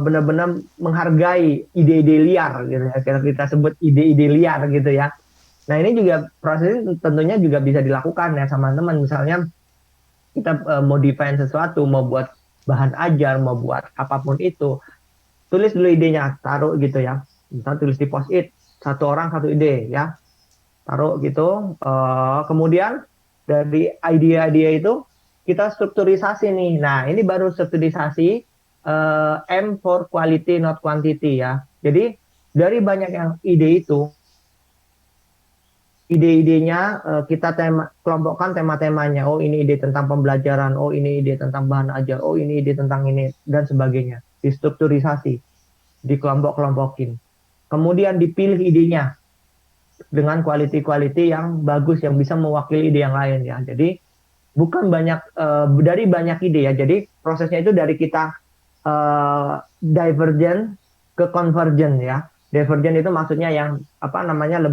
benar-benar menghargai ide-ide liar gitu ya. Kita sebut ide-ide liar gitu ya. Nah, ini juga prosesnya tentunya juga bisa dilakukan ya sama teman. Misalnya kita mau define sesuatu, mau buat bahan ajar, mau buat apapun itu, tulis dulu idenya, taruh gitu ya. Misalnya tulis di post-it, satu orang satu ide ya, taruh gitu. Kemudian dari ide-ide itu kita strukturisasi nih. Nah, ini baru strukturisasi, M for quality not quantity ya. Jadi dari banyak yang ide itu, ide-idenya kita kelompokkan tema-temanya. Oh, ini ide tentang pembelajaran, oh ini ide tentang bahan ajar, oh ini ide tentang ini dan sebagainya. Distrukturisasi, dikelompok-kelompokin. Kemudian dipilih idenya dengan quality-quality yang bagus, yang bisa mewakili ide yang lain ya. Jadi bukan dari banyak ide ya. Jadi prosesnya itu dari kita divergent ke convergent ya. Divergent itu maksudnya yang apa namanya, uh,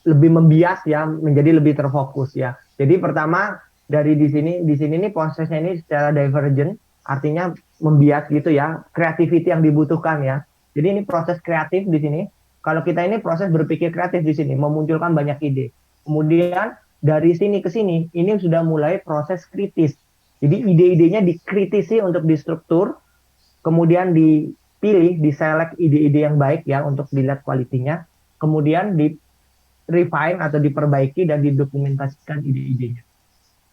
lebih membias ya, menjadi lebih terfokus ya. Jadi pertama dari di sini nih prosesnya ini secara divergent, artinya membias gitu ya, creativity yang dibutuhkan ya. Jadi ini proses kreatif di sini. Kalau kita ini proses berpikir kreatif di sini, memunculkan banyak ide. Kemudian dari sini ke sini, ini sudah mulai proses kritis. Jadi ide-idenya dikritisi untuk distruktur, kemudian dipilih, diselect ide-ide yang baik ya untuk dilihat kualitinya, kemudian di refine atau diperbaiki dan didokumentasikan ide-idenya.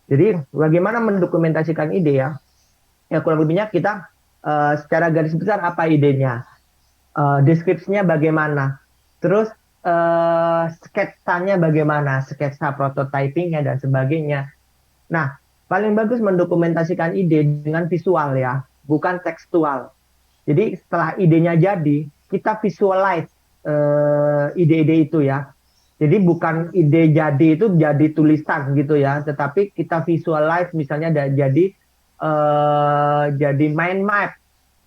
Jadi bagaimana mendokumentasikan ide ya? Ya kurang lebihnya kita secara garis besar apa idenya, deskripsinya bagaimana, terus sketsanya bagaimana, sketsa prototypingnya dan sebagainya. Nah, paling bagus mendokumentasikan ide dengan visual ya, bukan tekstual. Jadi setelah idenya jadi, kita visualize ide-ide itu ya. Jadi bukan ide jadi itu jadi tulisan gitu ya, tetapi kita visualize misalnya jadi mind map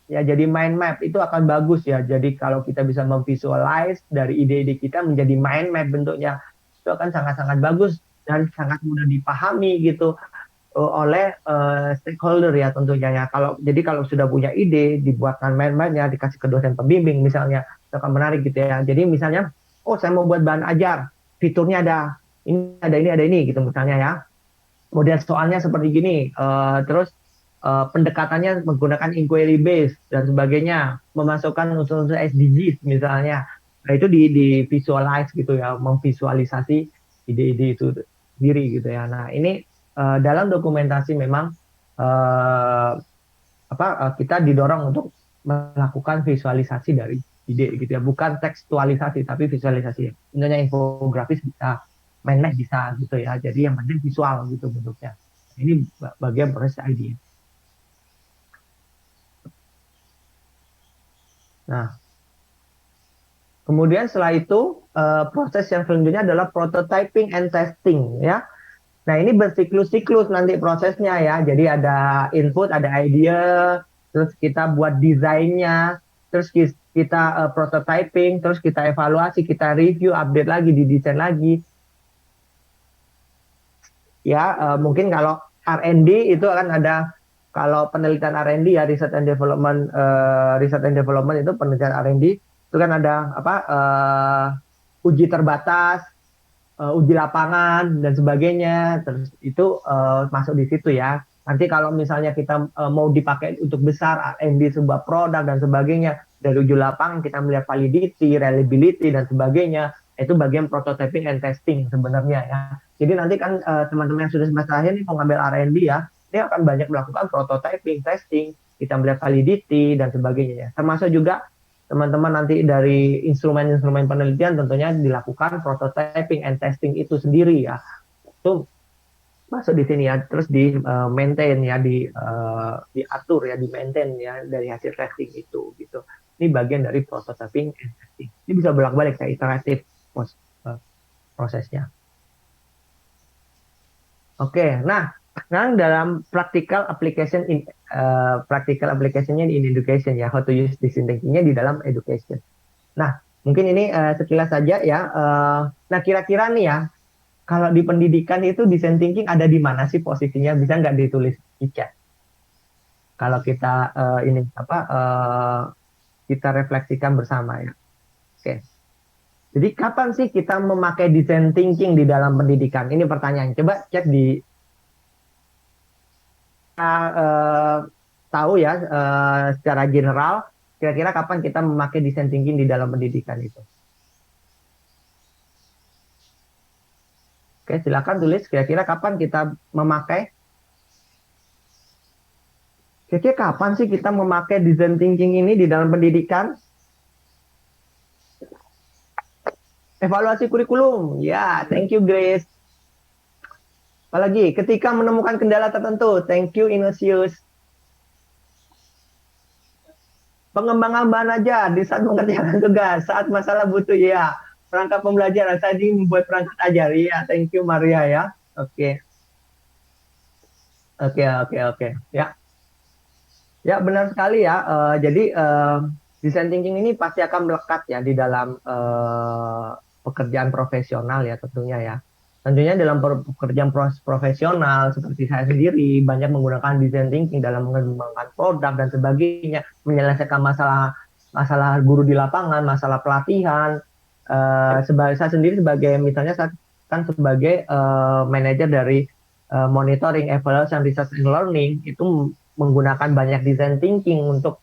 ya, jadi mind map itu akan bagus ya. Jadi kalau kita bisa memvisualize dari ide-ide kita menjadi mind map bentuknya, itu akan sangat-sangat bagus dan sangat mudah dipahami gitu oleh stakeholder ya tentunya ya. Kalau sudah punya ide, dibuatkan main-mainnya, dikasih ke dosen pembimbing misalnya, itu akan menarik gitu ya. Jadi misalnya, oh saya mau buat bahan ajar, fiturnya ada ini gitu misalnya ya. Kemudian soalnya seperti gini, terus pendekatannya menggunakan inquiry base dan sebagainya, memasukkan unsur-unsur SDGs misalnya. Nah itu di visualize gitu ya, memvisualisasi ide-ide itu sendiri gitu ya. Nah ini dalam dokumentasi memang uh, kita didorong untuk melakukan visualisasi dari ide gitu ya, bukan tekstualisasi tapi visualisasi. Tentunya infografis bisa, mind bisa gitu ya. Jadi yang penting visual gitu bentuknya. Ini bagian proses ide. Nah, kemudian setelah itu proses yang selanjutnya adalah prototyping and testing ya. Nah, ini bersiklus-siklus nanti prosesnya ya. Jadi ada input, ada idea, terus kita buat desainnya, terus kita prototyping, terus kita evaluasi, kita review, update lagi, didesain lagi. Ya, mungkin kalau R&D itu akan ada, kalau penelitian R&D ya, research and development itu penelitian R&D itu kan ada uji terbatas, uji lapangan dan sebagainya, terus itu masuk di situ ya. Nanti kalau misalnya kita mau dipakai untuk besar R&D sebuah produk dan sebagainya, dari uji lapangan kita melihat validity, reliability dan sebagainya, itu bagian prototyping and testing sebenarnya ya. Jadi nanti kan teman-teman yang sudah semester akhir nih mau ngambil R&D ya, dia akan banyak melakukan prototyping, testing, kita melihat validity dan sebagainya ya. Termasuk juga teman-teman nanti dari instrumen-instrumen penelitian tentunya dilakukan prototyping and testing itu sendiri ya. Itu masuk di sini ya, terus di maintain ya, diatur ya, di maintain ya dari hasil testing itu gitu. Ini bagian dari prototyping and testing. Ini bisa bolak-balik ya, iteratif prosesnya. Oke, nah sekarang dalam practical applicationnya in education ya, how to use design thinkingnya di dalam education. Nah, mungkin ini sekilas saja ya. Nah, kira-kira nih ya, kalau di pendidikan itu design thinking ada di mana sih posisinya? Bisa nggak ditulis di chat? Kalau kita kita refleksikan bersama ya. Oke. Jadi kapan sih kita memakai design thinking di dalam pendidikan? Ini pertanyaan. Coba cek di tahu ya secara general. Kira-kira kapan kita memakai design thinking di dalam pendidikan itu? Oke, silakan tulis kira-kira kapan kita memakai. Kira-kira kapan sih kita memakai design thinking ini di dalam pendidikan? Evaluasi kurikulum. Ya, thank you Grace. Apalagi ketika menemukan kendala tertentu. Thank you Ignatius. Pengembangan bahan ajar di saat mengerjakan tugas, saat masalah butuh ya. Perangkat pembelajaran tadi membuat perangkat ajar. Iya, thank you Maria ya. Oke. Oke. Ya. Ya, benar sekali ya. Jadi design thinking ini pasti akan melekat ya di dalam pekerjaan profesional ya tentunya ya. Tentunya dalam pekerjaan profesional seperti saya sendiri banyak menggunakan design thinking dalam mengembangkan produk dan sebagainya, menyelesaikan masalah guru di lapangan, masalah pelatihan. Saya sendiri sebagai misalnya saya kan sebagai manajer dari monitoring, evaluation, research and learning itu menggunakan banyak design thinking untuk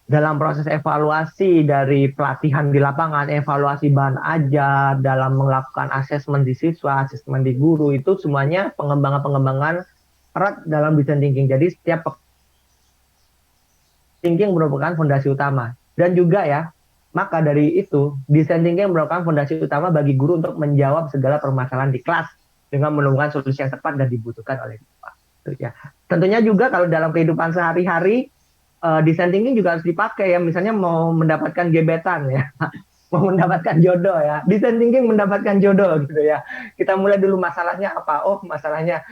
dalam proses evaluasi dari pelatihan di lapangan, evaluasi bahan ajar, dalam melakukan asesmen di siswa, asesmen di guru, itu semuanya pengembangan-pengembangan erat dalam design thinking. Jadi setiap thinking merupakan fondasi utama. Dan juga ya, maka dari itu, design thinking merupakan fondasi utama bagi guru untuk menjawab segala permasalahan di kelas dengan menemukan solusi yang tepat dan dibutuhkan oleh siswa. Ya. Tentunya juga kalau dalam kehidupan sehari-hari design thinking juga harus dipakai ya, misalnya mau mendapatkan gebetan ya, mau mendapatkan jodoh ya, design thinking mendapatkan jodoh gitu ya. Kita mulai dulu masalahnya apa? Oh, masalahnya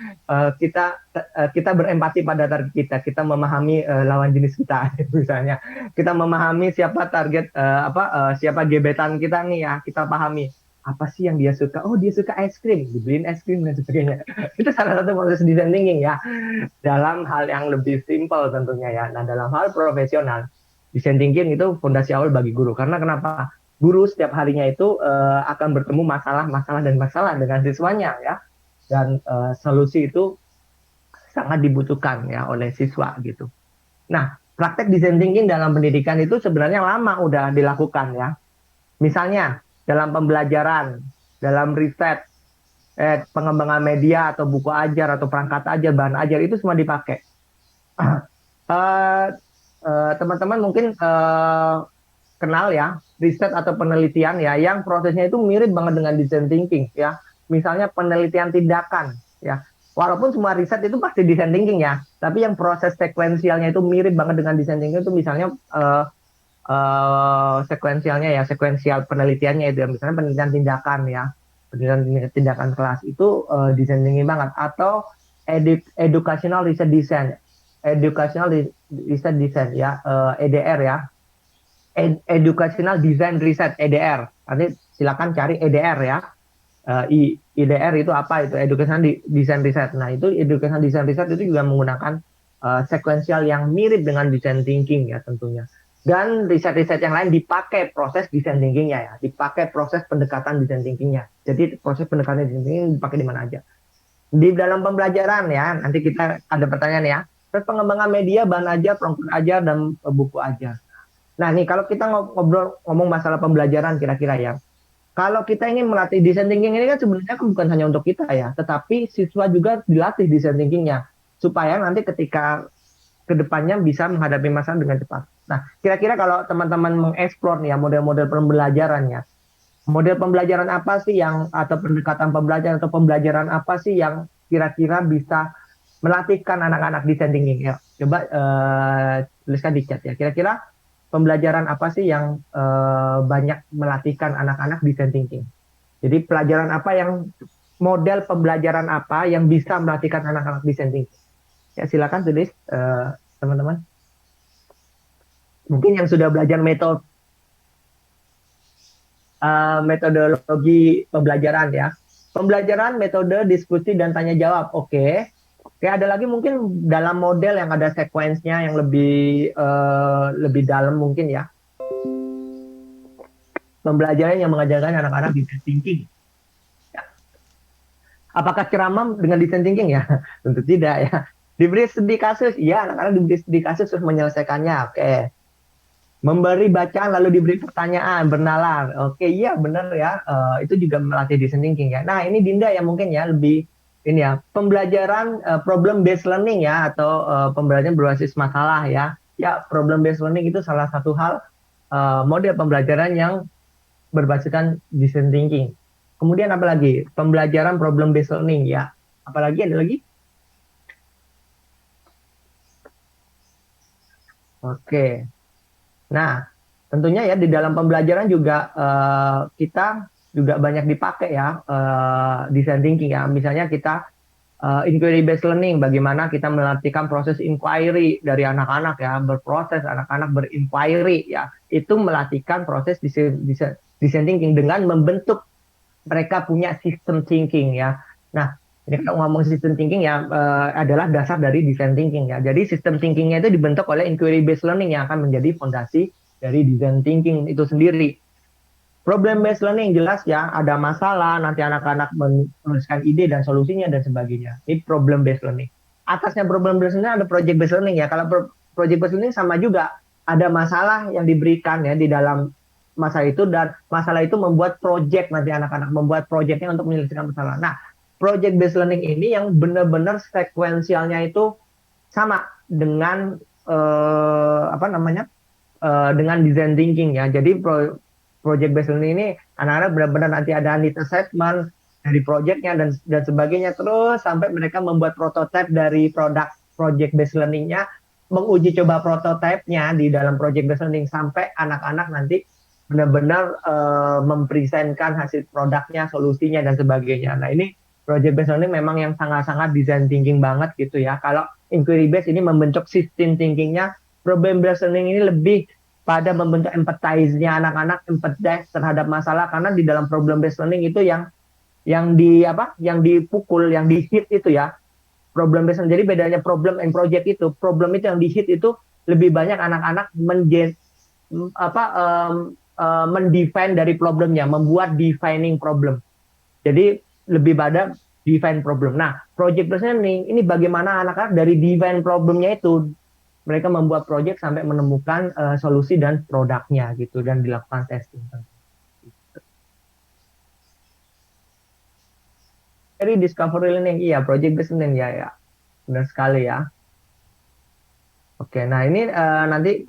kita berempati pada target kita memahami lawan jenis kita misalnya, kita memahami siapa target siapa gebetan kita nih ya, kita pahami. apa sih yang dia suka? Oh, dia suka es krim, dibeliin es krim dan sebagainya. Itu salah satu proses design thinking ya. Dalam hal yang lebih simpel tentunya ya. Nah, dalam hal profesional, design thinking itu fondasi awal bagi guru. Karena kenapa? Guru setiap harinya itu akan bertemu masalah-masalah dan masalah dengan siswanya ya. Dan solusi itu sangat dibutuhkan ya oleh siswa gitu. Nah, praktek design thinking dalam pendidikan itu sebenarnya lama udah dilakukan ya. Misalnya dalam pembelajaran, dalam riset, pengembangan media atau buku ajar atau perangkat ajar, bahan ajar itu semua dipakai. Eh, Teman-teman mungkin kenal ya riset atau penelitian ya yang prosesnya itu mirip banget dengan design thinking ya. Misalnya penelitian tindakan ya. Walaupun semua riset itu pasti design thinking ya, tapi yang proses sekuensialnya itu mirip banget dengan design thinking itu misalnya sekuensialnya ya, sekuensial penelitiannya itu ya, misalnya penelitian tindakan ya, penelitian tindakan kelas itu design thinking banget atau educational research design, educational research design ya, EDR ya, educational design research EDR. Nanti silakan cari EDR ya. IDR itu apa itu? Educational design research. Nah, itu educational design research itu juga menggunakan sekuensial yang mirip dengan design thinking ya tentunya. Dan riset-riset yang lain dipakai proses design thinkingnya ya, dipakai proses pendekatan design thinkingnya. Jadi proses pendekatan design thinking dipakai di mana aja. Di dalam pembelajaran ya, nanti kita ada pertanyaan ya. Terus pengembangan media, bahan ajar, perangkat ajar, dan buku ajar. Nah nih kalau kita ngobrol ngomong masalah pembelajaran kira-kira ya, kalau kita ingin melatih design thinking ini kan sebenarnya kan bukan hanya untuk kita ya, tetapi siswa juga dilatih design thinkingnya supaya nanti ketika kedepannya bisa menghadapi masalah dengan cepat. Nah kira-kira kalau teman-teman mengeksplor nih ya model-model pembelajarannya, model pembelajaran apa sih yang atau pendekatan pembelajaran atau pembelajaran apa sih yang kira-kira bisa melatihkan anak-anak design thinking ya? Coba tuliskan di chat ya. Kira-kira pembelajaran apa sih yang banyak melatihkan anak-anak design thinking? Jadi pelajaran apa yang model pembelajaran apa yang bisa melatihkan anak-anak design thinking? Ya silakan tulis teman-teman. Mungkin yang sudah belajar metodologi pembelajaran ya. Pembelajaran, metode, diskusi dan tanya jawab. Oke. Oke, ada lagi mungkin dalam model yang ada sekuensnya yang lebih dalam mungkin ya. Pembelajaran yang mengajarkan anak-anak design thinking. Ya. Apakah ceramah dengan design thinking ya? Tentu tidak ya. Diberi studi kasus, ya anak-anak diberi studi kasus terus menyelesaikannya. Oke. Memberi bacaan lalu diberi pertanyaan, bernalar. Oke, iya benar ya. Itu juga melatih design thinking ya. Nah, ini Dinda yang mungkin ya lebih ini ya, pembelajaran problem based learning ya atau pembelajaran berbasis masalah ya. Ya, problem based learning itu salah satu hal model pembelajaran yang berbasiskan design thinking. Kemudian apa lagi? Pembelajaran problem based learning ya. Apalagi ada lagi? Oke. Nah, tentunya ya di dalam pembelajaran juga kita juga banyak dipakai ya design thinking ya. Misalnya kita inquiry based learning, bagaimana kita melatihkan proses inquiry dari anak-anak ya, berproses anak-anak berinquiry ya. Itu melatihkan proses design thinking dengan membentuk mereka punya sistem thinking ya. Nah, ini kalau ngomong sistem thinking ya adalah dasar dari design thinking ya. Jadi sistem thinkingnya itu dibentuk oleh inquiry based learning yang akan menjadi fondasi dari design thinking itu sendiri. Problem based learning jelas ya, ada masalah, nanti anak-anak menuliskan ide dan solusinya dan sebagainya. Ini problem based learning. Atasnya problem based learning ada project based learning ya. Kalau project based learning sama juga, ada masalah yang diberikan ya di dalam masa itu dan masalah itu membuat project nanti anak-anak membuat projectnya untuk menyelesaikan masalah. Nah, project based learning ini yang benar-benar sekuensialnya itu sama dengan apa namanya dengan design thinking ya. Jadi project based learning ini anak-anak benar-benar nanti ada need assessment dari projectnya dan sebagainya terus sampai mereka membuat prototipe dari produk project based learningnya, menguji coba prototipenya di dalam project based learning sampai anak-anak nanti benar-benar mempresentkan hasil produknya, solusinya dan sebagainya. Nah ini project based learning memang yang sangat-sangat design thinking banget gitu ya. Kalau inquiry based ini membentuk sistem thinkingnya, problem based learning ini lebih pada membentuk empathize-nya anak-anak, empathize terhadap masalah, karena di dalam problem based learning itu yang dipukul, yang di hit itu ya problem based. Jadi bedanya problem and project itu, problem itu yang di hit itu lebih banyak anak-anak mendefine dari problemnya, membuat defining problem. Jadi lebih pada define problem. Nah, project based learning ini bagaimana anak-anak dari define problemnya itu mereka membuat project sampai menemukan solusi dan produknya gitu, dan dilakukan testing. Dari discovery learning, iya, project based learning, ya, ya, benar sekali ya. Oke, nah ini nanti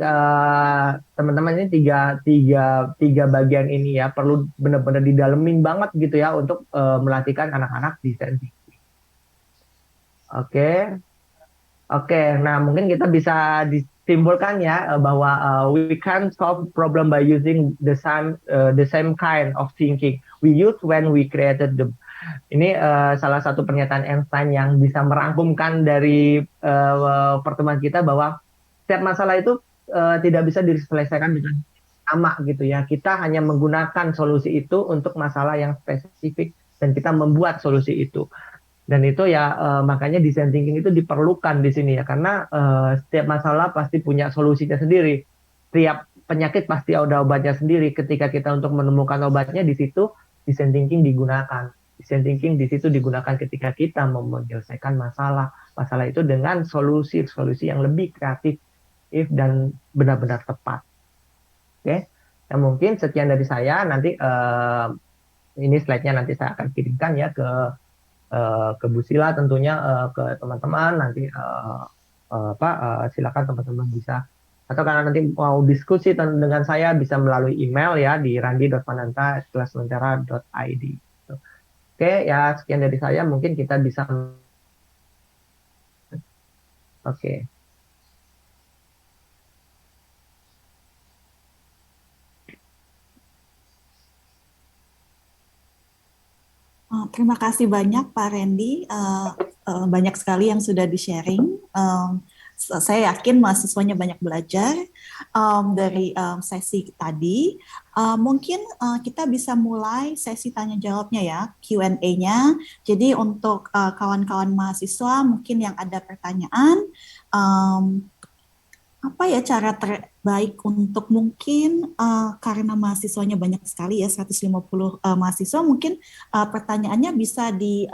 teman-teman, ini tiga, tiga, tiga bagian ini ya perlu benar-benar didalemin banget gitu ya untuk melatihkan anak-anak desain thinking. Oke, oke. Nah mungkin kita bisa disimpulkan ya bahwa we can solve problem by using the same kind of thinking we use when we created the. Ini salah satu pernyataan Einstein yang bisa merangkumkan dari pertemuan kita, bahwa setiap masalah itu tidak bisa diselesaikan dengan sama gitu ya. Kita hanya menggunakan solusi itu untuk masalah yang spesifik dan kita membuat solusi itu. Dan itu ya makanya design thinking itu diperlukan di sini ya, karena setiap masalah pasti punya solusinya sendiri. Setiap penyakit pasti ada obatnya sendiri. Ketika kita untuk menemukan obatnya, di situ design thinking digunakan. Design thinking di situ digunakan ketika kita mau menyelesaikan masalah itu dengan solusi yang lebih kreatif dan benar-benar tepat. Oke, nah mungkin sekian dari saya. Nanti ini slide-nya nanti saya akan kirimkan ya ke Bu Sila tentunya, ke teman-teman nanti silakan teman-teman bisa, atau karena nanti mau diskusi dengan saya bisa melalui email ya di randi.pananta@kelasmentera.id. Oke ya, sekian dari saya, mungkin kita bisa. Oke. Terima kasih banyak Pak Randy, banyak sekali yang sudah di-sharing. Saya yakin mahasiswanya banyak belajar dari sesi tadi. Mungkin kita bisa mulai sesi tanya jawabnya ya, Q&A-nya. Jadi untuk kawan-kawan mahasiswa mungkin yang ada pertanyaan, apa ya cara terbaik untuk mungkin karena mahasiswanya banyak sekali ya, 150 mahasiswa, mungkin pertanyaannya bisa di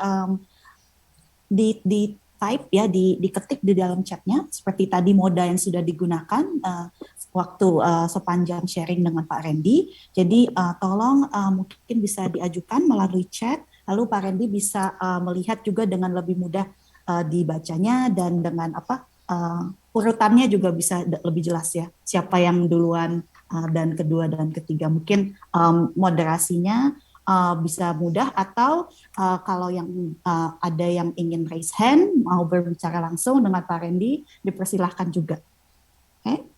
type ya, diketik di dalam chatnya seperti tadi moda yang sudah digunakan waktu sepanjang sharing dengan Pak Randy. Jadi tolong mungkin bisa diajukan melalui chat, lalu Pak Randy bisa melihat juga dengan lebih mudah dibacanya, dan dengan urutannya juga bisa lebih jelas ya, siapa yang duluan dan kedua dan ketiga. Mungkin moderasinya bisa mudah, atau kalau yang ada yang ingin raise hand mau berbicara langsung dengan Pak Randy, dipersilahkan juga. Oke.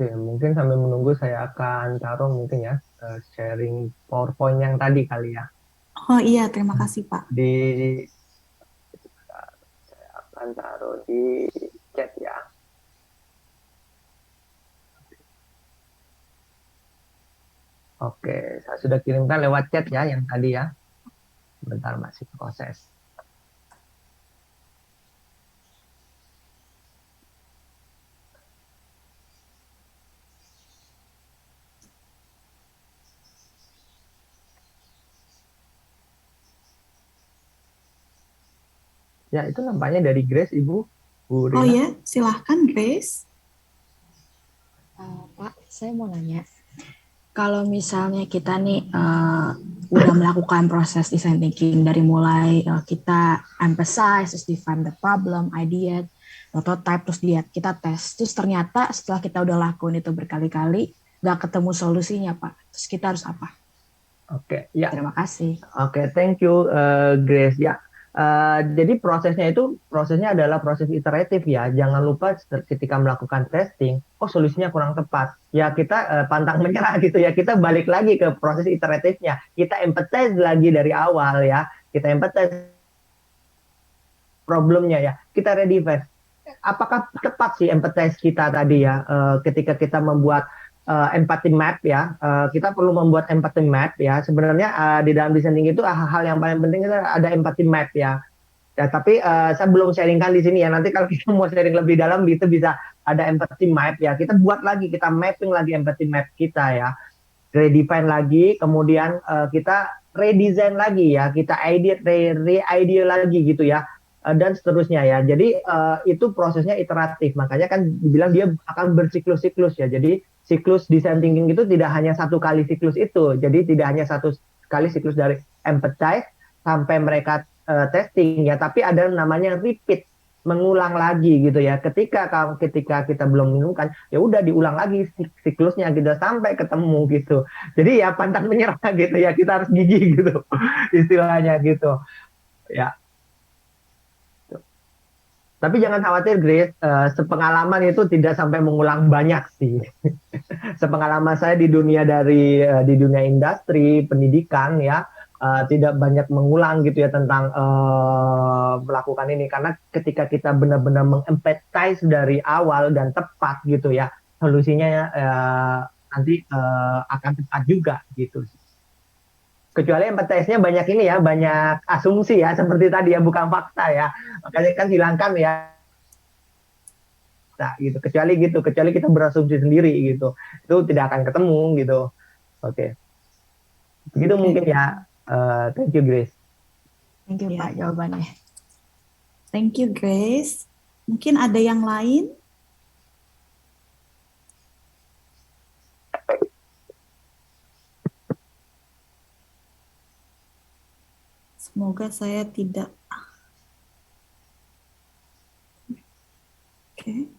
Oke, mungkin sambil menunggu saya akan taruh mungkin ya sharing PowerPoint yang tadi kali ya. Oh iya, terima kasih Pak. Saya akan taruh di chat ya. Oke, saya sudah kirimkan lewat chat ya yang tadi ya. Bentar, masih proses. Ya, itu nampaknya dari Grace, Ibu. Bu Rina. Oh ya, silahkan Grace. Pak, saya mau nanya. Kalau misalnya kita nih udah melakukan proses design thinking dari mulai kita emphasize, terus define the problem, idea, prototype, terus lihat kita tes, terus ternyata setelah kita udah lakuin itu berkali-kali nggak ketemu solusinya Pak, terus kita harus apa? Oke, ya. Terima kasih. Oke, thank you Grace. Ya, Jadi prosesnya adalah proses iteratif ya. Jangan lupa ketika melakukan testing, oh solusinya kurang tepat. Ya kita pantang menyerah gitu ya. Kita balik lagi ke proses iteratifnya. Kita empathize lagi dari awal ya. Kita empathize problemnya ya. Kita redefine. Apakah tepat sih empathize kita tadi ya? Ketika kita membuat empathy map ya, kita perlu membuat empathy map ya. Sebenarnya di dalam design thinking itu hal yang paling penting itu ada empathy map ya. Ya, tapi saya belum sharingkan di sini ya. Nanti kalau kita mau sharing lebih dalam itu bisa ada empathy map ya. Kita buat lagi, kita mapping lagi empathy map kita ya. Redefine lagi, kemudian kita redesign lagi ya. Kita re-idea lagi gitu ya. Dan seterusnya ya. Jadi itu prosesnya iteratif. Makanya kan dibilang dia akan bersiklus-siklus ya. Jadi siklus design thinking itu tidak hanya satu kali siklus itu. Jadi tidak hanya satu kali siklus dari empathize sampai mereka testing ya, tapi ada namanya repeat, mengulang lagi gitu ya. Ketika kita belum menemukan, ya udah diulang lagi siklusnya gitu sampai ketemu gitu. Jadi ya pantang menyerah gitu ya, kita harus gigih gitu istilahnya gitu ya. Tapi jangan khawatir Grace, sepengalaman itu tidak sampai mengulang banyak sih. Sepengalaman saya di dunia di dunia industri pendidikan ya, tidak banyak mengulang gitu ya tentang melakukan ini, karena ketika kita benar-benar mengempathize dari awal dan tepat gitu ya, solusinya nanti akan tepat juga gitu. Kecuali empathize-nya banyak ini ya, banyak asumsi ya, seperti tadi ya, bukan fakta ya. Makanya kan hilangkan ya, nah, gitu. Kecuali kita berasumsi sendiri gitu, itu tidak akan ketemu gitu. Oke, begitu mungkin ya. Thank you Grace. Thank you Ya. Pak jawabannya. Thank you Grace. Mungkin ada yang lain? Semoga saya tidak. Oke.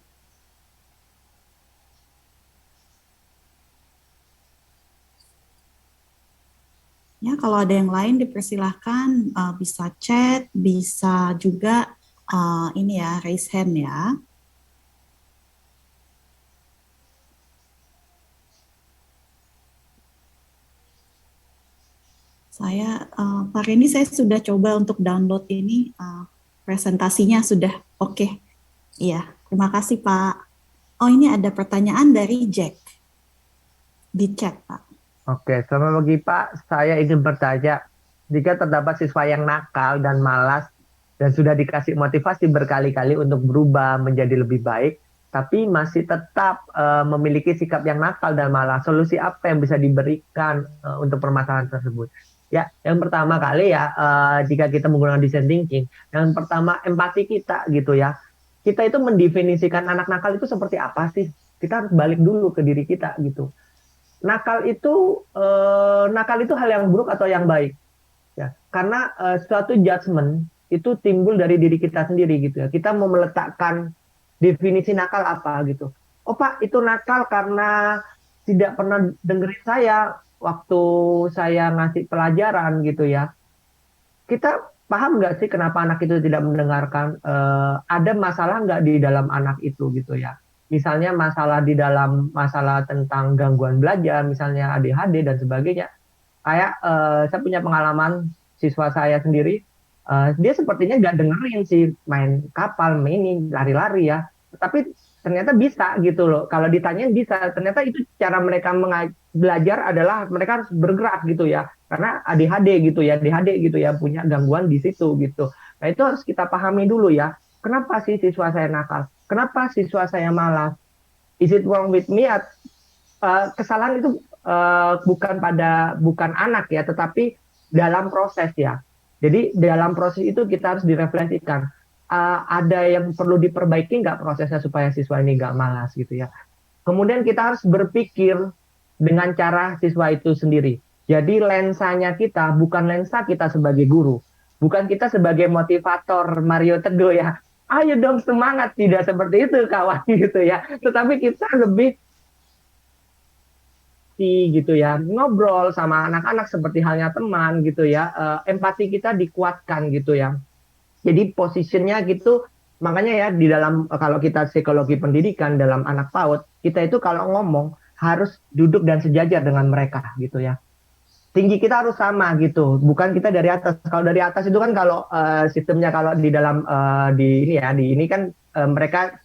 Ya, kalau ada yang lain dipersilahkan bisa chat, bisa juga ini ya raise hand ya. Pak Reni, saya sudah coba untuk download ini presentasinya sudah oke. Iya, terima kasih Pak. Oh, ini ada pertanyaan dari Jack di chat Pak. Oke, selamat pagi Pak. Saya ingin bertanya, jika terdapat siswa yang nakal dan malas dan sudah dikasih motivasi berkali-kali untuk berubah menjadi lebih baik, tapi masih tetap memiliki sikap yang nakal dan malas, solusi apa yang bisa diberikan untuk permasalahan tersebut? Ya, yang pertama kali ya, jika kita menggunakan design thinking, yang pertama empati kita gitu ya. Kita itu mendefinisikan anak nakal itu seperti apa sih? Kita harus balik dulu ke diri kita gitu. Nakal itu hal yang buruk atau yang baik ya, karena suatu judgement itu timbul dari diri kita sendiri gitu ya. Kita mau meletakkan definisi nakal apa gitu. Oh Pak, itu nakal karena tidak pernah dengerin saya waktu saya ngasih pelajaran gitu ya. Kita paham nggak sih kenapa anak itu tidak mendengarkan? Ada masalah nggak di dalam anak itu gitu ya? Misalnya masalah tentang gangguan belajar, misalnya ADHD dan sebagainya. Kayak saya punya pengalaman siswa saya sendiri, dia sepertinya nggak dengerin sih main kapal, main lari-lari ya. Tapi ternyata bisa gitu loh. Kalau ditanyain bisa, ternyata itu cara mereka belajar adalah mereka harus bergerak gitu ya. Karena ADHD gitu ya, ADHD gitu ya, punya gangguan di situ gitu. Nah itu harus kita pahami dulu ya. Kenapa sih siswa saya nakal? Kenapa siswa saya malas? Is it wrong with me? Kesalahan itu bukan anak ya, tetapi dalam proses ya. Jadi dalam proses itu kita harus direfleksikan. Ada yang perlu diperbaiki nggak prosesnya supaya siswa ini nggak malas gitu ya. Kemudian kita harus berpikir dengan cara siswa itu sendiri. Jadi lensanya kita bukan lensa kita sebagai guru, bukan kita sebagai motivator Mario Teguh ya. Ayo dong semangat, tidak seperti itu kawan gitu ya. Tetapi kita lebih gitu ya, ngobrol sama anak-anak seperti halnya teman gitu ya, empati kita dikuatkan gitu ya. Jadi posisinya gitu, makanya ya di dalam kalau kita psikologi pendidikan dalam anak PAUD, kita itu kalau ngomong harus duduk dan sejajar dengan mereka gitu ya. Tinggi kita harus sama gitu, bukan kita dari atas. Kalau dari atas itu kan kalau sistemnya kalau di dalam di ini ya, di ini kan mereka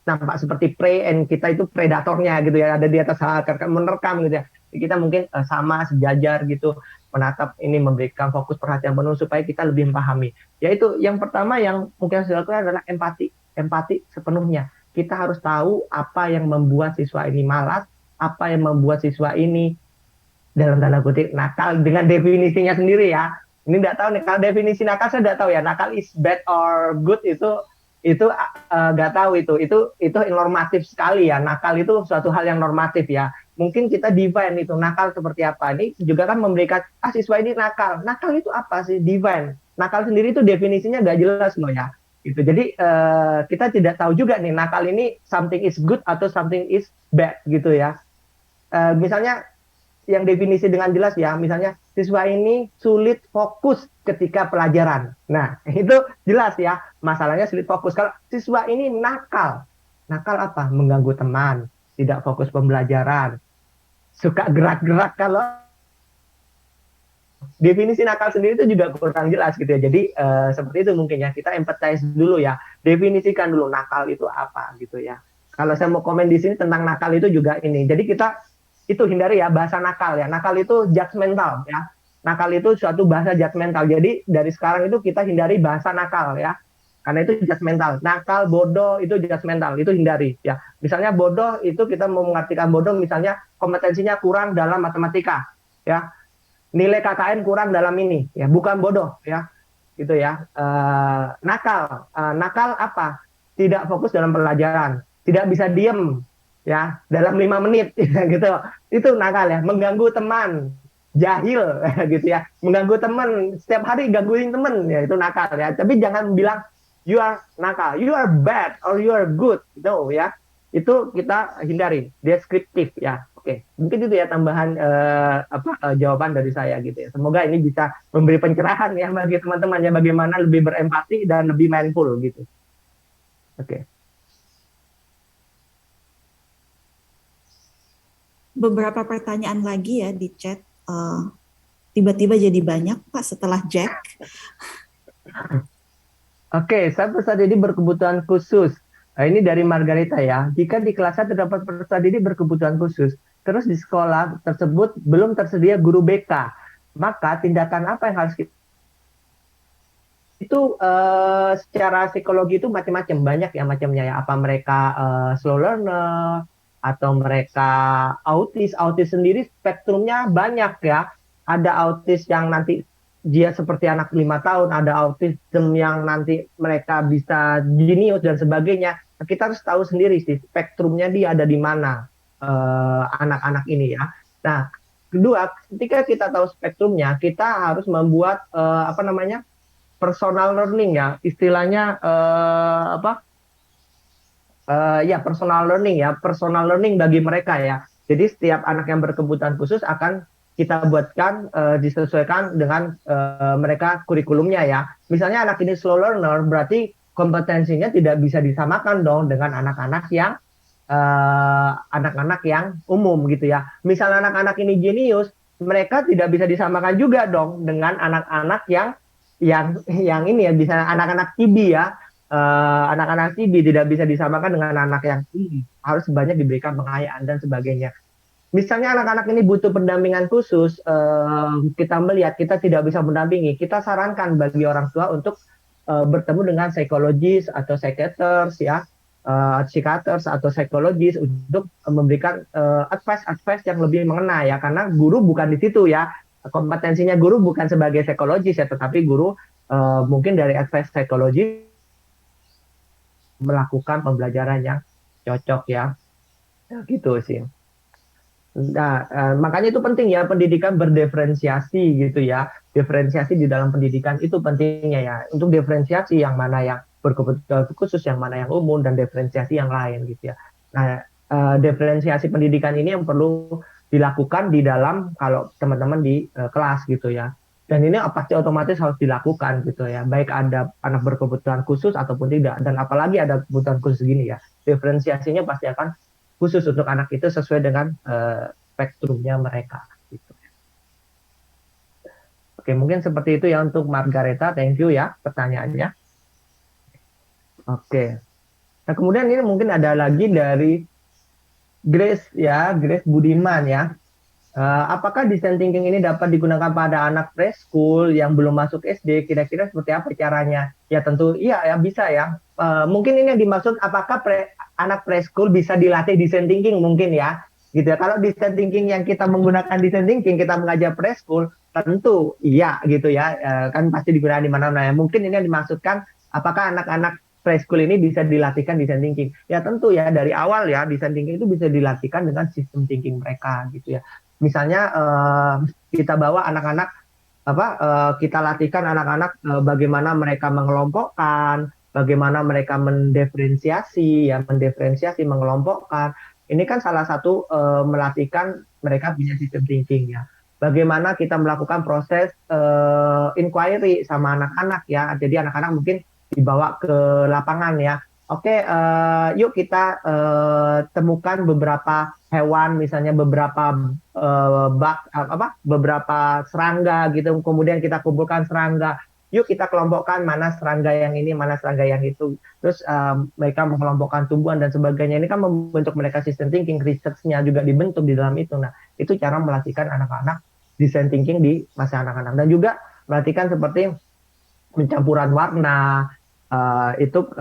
nampak seperti prey and kita itu predatornya gitu ya, ada di atas menerkam gitu ya. Kita mungkin sama sejajar gitu, menatap ini, memberikan fokus perhatian penuh supaya kita lebih memahami. Yaitu yang pertama yang mungkin harus dilakukan adalah empati. Empati sepenuhnya. Kita harus tahu apa yang membuat siswa ini malas, apa yang membuat siswa ini dalam tanda kutip nakal dengan definisinya sendiri ya. Ini nggak tahu nih, kalau definisi nakal saya nggak tahu ya. Nakal is bad or good itu nggak tahu itu normatif sekali ya. Nakal itu suatu hal yang normatif ya. Mungkin kita define itu nakal seperti apa. Ini juga kan memberikan siswa ini nakal. Nakal itu apa sih? Define. Nakal sendiri itu definisinya nggak jelas loh ya. Gitu. Jadi kita tidak tahu juga nih nakal ini something is good atau something is bad gitu ya. Misalnya yang definisi dengan jelas ya, misalnya siswa ini sulit fokus ketika pelajaran. Nah, itu jelas ya, masalahnya sulit fokus. Kalau siswa ini nakal, nakal apa? Mengganggu teman, tidak fokus pembelajaran, suka gerak-gerak. Kalau definisi nakal sendiri itu juga kurang jelas gitu ya. Jadi seperti itu mungkin ya, kita empathize dulu ya, definisikan dulu nakal itu apa gitu ya. Kalau saya mau komen di sini tentang nakal itu juga ini. Jadi kita itu hindari ya bahasa nakal ya. Nakal itu judgmental ya. Nakal itu suatu bahasa judgmental. Jadi dari sekarang itu kita hindari bahasa nakal ya. Karena itu judgmental. Nakal, bodoh itu judgmental. Itu hindari ya. Misalnya bodoh itu kita mau mengartikan bodoh misalnya kompetensinya kurang dalam matematika ya. Nilai KKN kurang dalam ini ya. Bukan bodoh ya. Gitu ya. Nakal. Nakal apa? Tidak fokus dalam pelajaran. Tidak bisa diem ya dalam 5 menit gitu, itu nakal ya. Mengganggu teman, jahil gitu ya, mengganggu teman, setiap hari gangguin teman ya, itu nakal ya. Tapi jangan bilang you are nakal, you are bad or you are good gitu ya, itu kita hindari. Deskriptif ya. Oke, mungkin itu ya tambahan jawaban dari saya gitu ya. Semoga ini bisa memberi pencerahan ya bagi teman-teman ya, bagaimana lebih berempati dan lebih mindful gitu. Oke. Beberapa pertanyaan lagi ya di chat. Tiba-tiba jadi banyak Pak setelah Jack. Oke, saya peserta didik berkebutuhan khusus. Nah, ini dari Margarita ya. Jika di kelasnya terdapat peserta didik berkebutuhan khusus, terus di sekolah tersebut belum tersedia guru BK, maka tindakan apa yang harus kita itu secara psikologi itu macam-macam, banyak ya macamnya ya. Apa mereka slow learner atau mereka autis? Autis sendiri spektrumnya banyak ya. Ada autis yang nanti dia seperti anak 5 tahun, ada autism yang nanti mereka bisa jenius dan sebagainya. Kita harus tahu sendiri sih spektrumnya dia ada di mana anak-anak ini ya. Nah, kedua, ketika kita tahu spektrumnya, kita harus membuat personal learning ya, istilahnya ya personal learning bagi mereka ya. Jadi setiap anak yang berkebutuhan khusus akan kita buatkan disesuaikan dengan mereka kurikulumnya ya. Misalnya anak ini slow learner, berarti kompetensinya tidak bisa disamakan dong dengan anak-anak yang umum gitu ya. Misalnya anak-anak ini jenius, mereka tidak bisa disamakan juga dong dengan anak-anak yang ini ya, bisa anak-anak TB ya. Anak-anak TB tidak bisa disamakan dengan anak yang tinggi, harus banyak diberikan pengayaan dan sebagainya. Misalnya anak-anak ini butuh pendampingan khusus, kita melihat kita tidak bisa mendampingi, kita sarankan bagi orang tua untuk bertemu dengan psikologis atau psychiatrist ya, psikiaters atau psikologis untuk memberikan advice yang lebih mengena ya, karena guru bukan di situ ya. Kompetensinya guru bukan sebagai psikologis ya, tetapi guru mungkin dari advice psikologi melakukan pembelajaran yang cocok ya, gitu sih. Nah, makanya itu penting ya, pendidikan berdiferensiasi gitu ya. Diferensiasi di dalam pendidikan itu pentingnya ya, untuk diferensiasi yang mana yang berkebutuhan khusus, yang mana yang umum, dan diferensiasi yang lain gitu ya. Nah, diferensiasi pendidikan ini yang perlu dilakukan di dalam kalau teman-teman di kelas gitu ya. Dan ini pasti otomatis harus dilakukan gitu ya, baik ada anak berkebutuhan khusus ataupun tidak. Dan apalagi ada kebutuhan khusus gini ya, diferensiasinya pasti akan khusus untuk anak itu sesuai dengan spektrumnya mereka. Gitu. Oke, mungkin seperti itu ya untuk Margareta. Thank you ya pertanyaannya. Oke. Nah, kemudian ini mungkin ada lagi dari Grace ya, Grace Budiman ya. Apakah design thinking ini dapat digunakan pada anak preschool yang belum masuk SD? Kira-kira seperti apa caranya? Ya tentu iya ya bisa ya. Mungkin ini yang dimaksud apakah anak preschool bisa dilatih design thinking mungkin ya. Gitu ya. Kalau design thinking yang kita menggunakan design thinking kita mengajar preschool tentu iya gitu ya. Kan pasti digunakan di mana-mana ya. Mungkin ini yang dimaksudkan apakah anak-anak preschool ini bisa dilatihkan design thinking? Ya tentu ya dari awal ya design thinking itu bisa dilatihkan dengan sistem thinking mereka gitu ya. Misalnya kita bawa anak-anak kita latihkan anak-anak bagaimana mereka mengelompokkan, bagaimana mereka mendiferensiasi, mengelompokkan. Ini kan salah satu melatihkan mereka punya sistem thinking ya. Bagaimana kita melakukan proses inquiry sama anak-anak ya. Jadi anak-anak mungkin dibawa ke lapangan ya. Oke, yuk kita temukan beberapa hewan, misalnya beberapa serangga gitu. Kemudian kita kumpulkan serangga. Yuk kita kelompokkan mana serangga yang ini, mana serangga yang itu. Terus mereka mengelompokkan tumbuhan dan sebagainya. Ini kan membentuk mereka system thinking, research-nya juga dibentuk di dalam itu. Nah, itu cara melatihkan anak-anak design thinking di masa anak-anak. Dan juga melatihkan seperti pencampuran warna,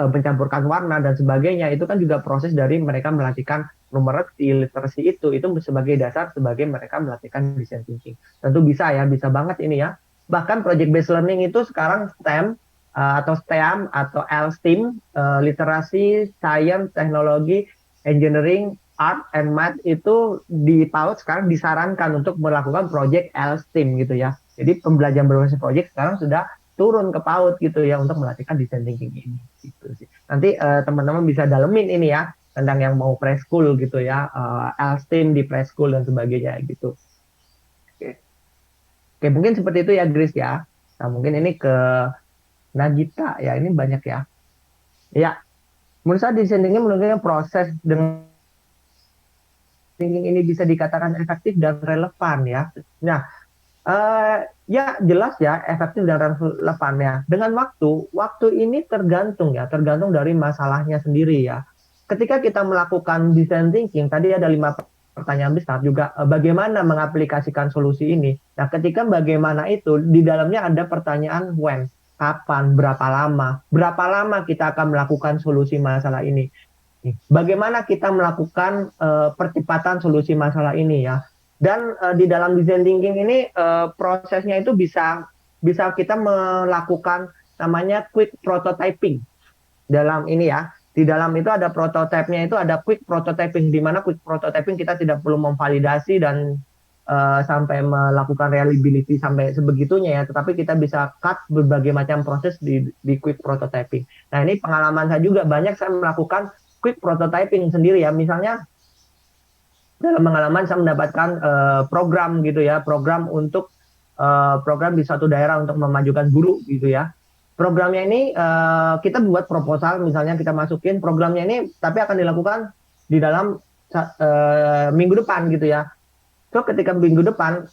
mencampurkan warna dan sebagainya. Itu kan juga proses dari mereka melatihkan numeracy, literasi itu sebagai dasar sebagai mereka melatihkan design thinking. Tentu bisa ya, bisa banget ini ya. Bahkan project based learning itu sekarang STEM atau STEAM atau LSTEAM, literasi, science, teknologi, engineering, art and math itu di PAUD sekarang disarankan untuk melakukan project LSTEAM gitu ya. Jadi pembelajaran berbasis project sekarang sudah turun ke PAUD gitu ya untuk melatihkan design thinking ini gitu sih. Nanti teman-teman bisa dalemin ini ya tentang yang mau preschool gitu ya, LSTEAM di preschool dan sebagainya gitu. Oke, mungkin seperti itu ya Grace ya. Nah, mungkin ini ke Nagita ya, ini banyak ya. Ya, menurut saya design thinking menurutnya proses dengan thinking ini bisa dikatakan efektif dan relevan ya. Nah, ya jelas ya efektif dan relevan ya. Dengan waktu ini tergantung dari masalahnya sendiri ya. Ketika kita melakukan design thinking, tadi ada 5 pertanyaan besar juga bagaimana mengaplikasikan solusi ini. Nah, ketika bagaimana itu di dalamnya ada pertanyaan when, kapan, berapa lama kita akan melakukan solusi masalah ini. Bagaimana kita melakukan percepatan solusi masalah ini ya. Dan di dalam design thinking ini prosesnya itu bisa kita melakukan namanya quick prototyping dalam ini ya. Di dalam itu ada prototipenya, itu ada quick prototyping, di mana quick prototyping kita tidak perlu memvalidasi dan sampai melakukan reliability sampai sebegitunya ya, tetapi kita bisa cut berbagai macam proses di quick prototyping. Nah, ini pengalaman saya juga, banyak saya melakukan quick prototyping sendiri ya. Misalnya dalam pengalaman saya mendapatkan program gitu ya, program di suatu daerah untuk memajukan guru gitu ya. Programnya ini kita buat proposal, misalnya kita masukin programnya ini, tapi akan dilakukan di dalam minggu depan gitu ya. So ketika minggu depan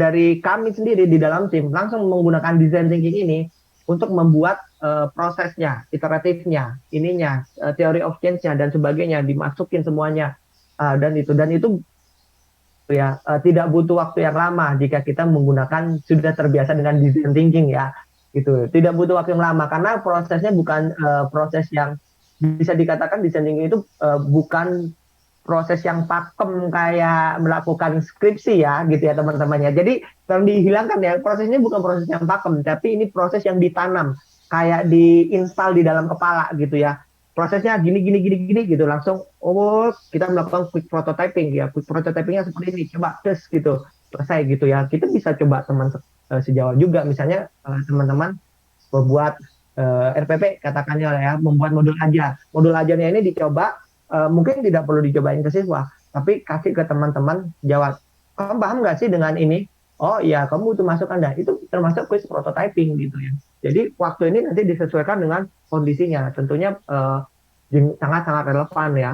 dari kami sendiri di dalam tim langsung menggunakan design thinking ini untuk membuat prosesnya, iteratifnya, ininya, theory of change-nya dan sebagainya, dimasukin semuanya dan itu ya tidak butuh waktu yang lama jika kita menggunakan, sudah terbiasa dengan design thinking ya, gitu. Tidak butuh waktu yang lama karena prosesnya bukan proses yang bisa dikatakan design thinking itu bukan proses yang pakem kayak melakukan skripsi ya, gitu ya teman-temannya. Jadi kalau dihilangkan ya, prosesnya bukan proses yang pakem, tapi ini proses yang ditanam, kayak diinstal di dalam kepala gitu ya. Prosesnya gini gitu, langsung kita melakukan quick prototyping ya. Quick prototypingnya seperti ini, coba tes gitu, selesai gitu ya. Kita bisa coba teman sejauh juga, misalnya teman-teman membuat RPP katakannya ya, membuat modul ajar. Modul ajarnya ini dicoba, mungkin tidak perlu dicobain ke siswa, tapi kasih ke teman-teman, jawab, kamu paham nggak sih dengan ini? oh iya kamu itu masuk Anda, itu termasuk kuis prototyping gitu ya. Jadi waktu ini nanti disesuaikan dengan kondisinya, tentunya sangat-sangat relevan ya.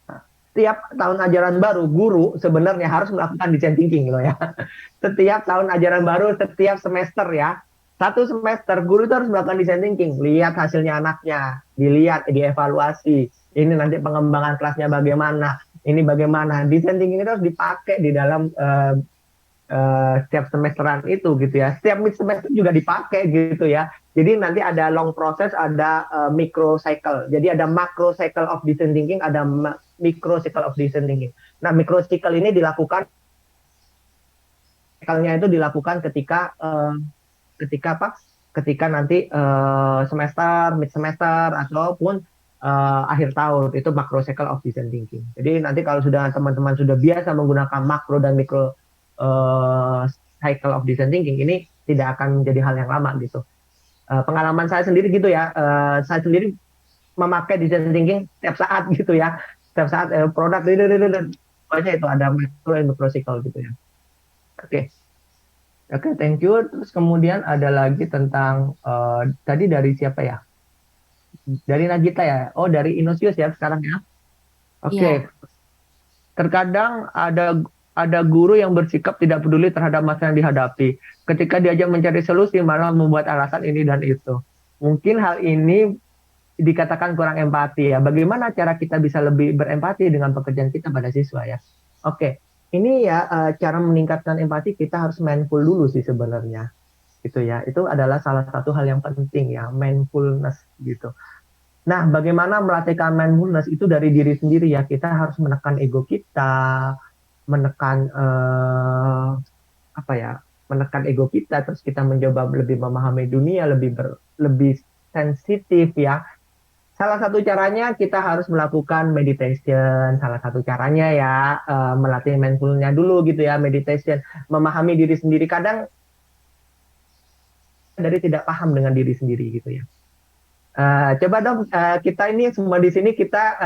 Nah, setiap tahun ajaran baru, guru sebenarnya harus melakukan design thinking loh ya. Setiap tahun ajaran baru, setiap semester ya, satu semester guru itu harus melakukan design thinking, lihat hasilnya anaknya, dilihat, dievaluasi, ini nanti pengembangan kelasnya bagaimana, ini bagaimana, design thinking itu harus dipakai di dalam setiap semesteran itu gitu ya, setiap mid semester juga dipakai gitu ya. Jadi nanti ada long process, ada micro cycle, jadi ada macro cycle of design thinking, ada micro cycle of design thinking. Nah micro cycle ini dilakukan, cycle-nya itu dilakukan ketika apa? Ketika nanti semester, mid semester ataupun akhir tahun, itu macro cycle of design thinking. Jadi nanti kalau sudah teman-teman sudah biasa menggunakan makro dan mikro cycle of design thinking, ini tidak akan menjadi hal yang lama gitu. Pengalaman saya sendiri gitu ya, saya sendiri memakai design thinking setiap saat gitu ya, setiap saat produk pokoknya itu ada macro dan micro cycle gitu ya. Oke. Oke, thank you. Terus kemudian ada lagi tentang tadi dari siapa ya? Dari Nagita ya. Oh, dari Inosius ya sekarang ya. Iya. Oke. Terkadang ada guru yang bersikap tidak peduli terhadap masalah yang dihadapi. Ketika diajak mencari solusi malah membuat alasan ini dan itu. Mungkin hal ini dikatakan kurang empati ya. Bagaimana cara kita bisa lebih berempati dengan pekerjaan kita pada siswa ya? Oke, ini ya cara meningkatkan empati kita harus mindful dulu sih sebenarnya. Gitu ya. Itu adalah salah satu hal yang penting ya, mindfulness gitu. Nah, bagaimana melatihkan mindfulness itu dari diri sendiri ya. Kita harus menekan ego kita, menekan apa ya? Menekan ego kita, terus kita mencoba lebih memahami dunia, lebih sensitif ya. Salah satu caranya kita harus melakukan meditation. Salah satu caranya ya melatih mindfulnya dulu gitu ya, meditation, memahami diri sendiri. Kadang dari tidak paham dengan diri sendiri gitu ya. Coba dong kita ini semua di sini kita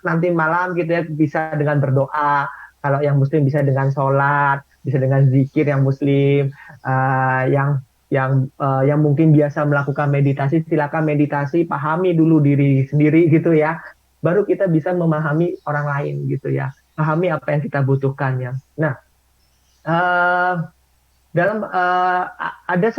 nanti malam gitu ya bisa dengan berdoa. Kalau yang Muslim bisa dengan sholat, bisa dengan zikir yang Muslim, yang mungkin biasa melakukan meditasi, silakan meditasi, pahami dulu diri sendiri gitu ya. Baru kita bisa memahami orang lain gitu ya, pahami apa yang kita butuhkan ya. Nah, uh, dalam ada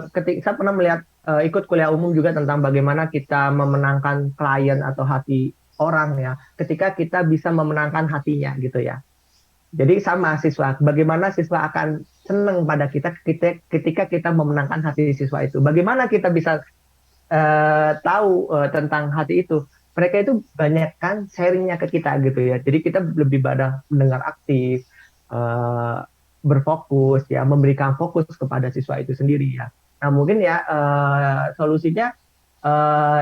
ketika saya pernah melihat ikut kuliah umum juga tentang bagaimana kita memenangkan klien atau hati orang ya, ketika kita bisa memenangkan hatinya gitu ya. Jadi sama siswa, bagaimana siswa akan senang pada ketika kita memenangkan hati siswa itu. Bagaimana kita bisa tahu tentang hati itu? Mereka itu banyak kan sharingnya ke kita gitu ya. Jadi kita lebih pada mendengar aktif, eh, berfokus ya, memberikan fokus kepada siswa itu sendiri ya. Nah mungkin ya solusinya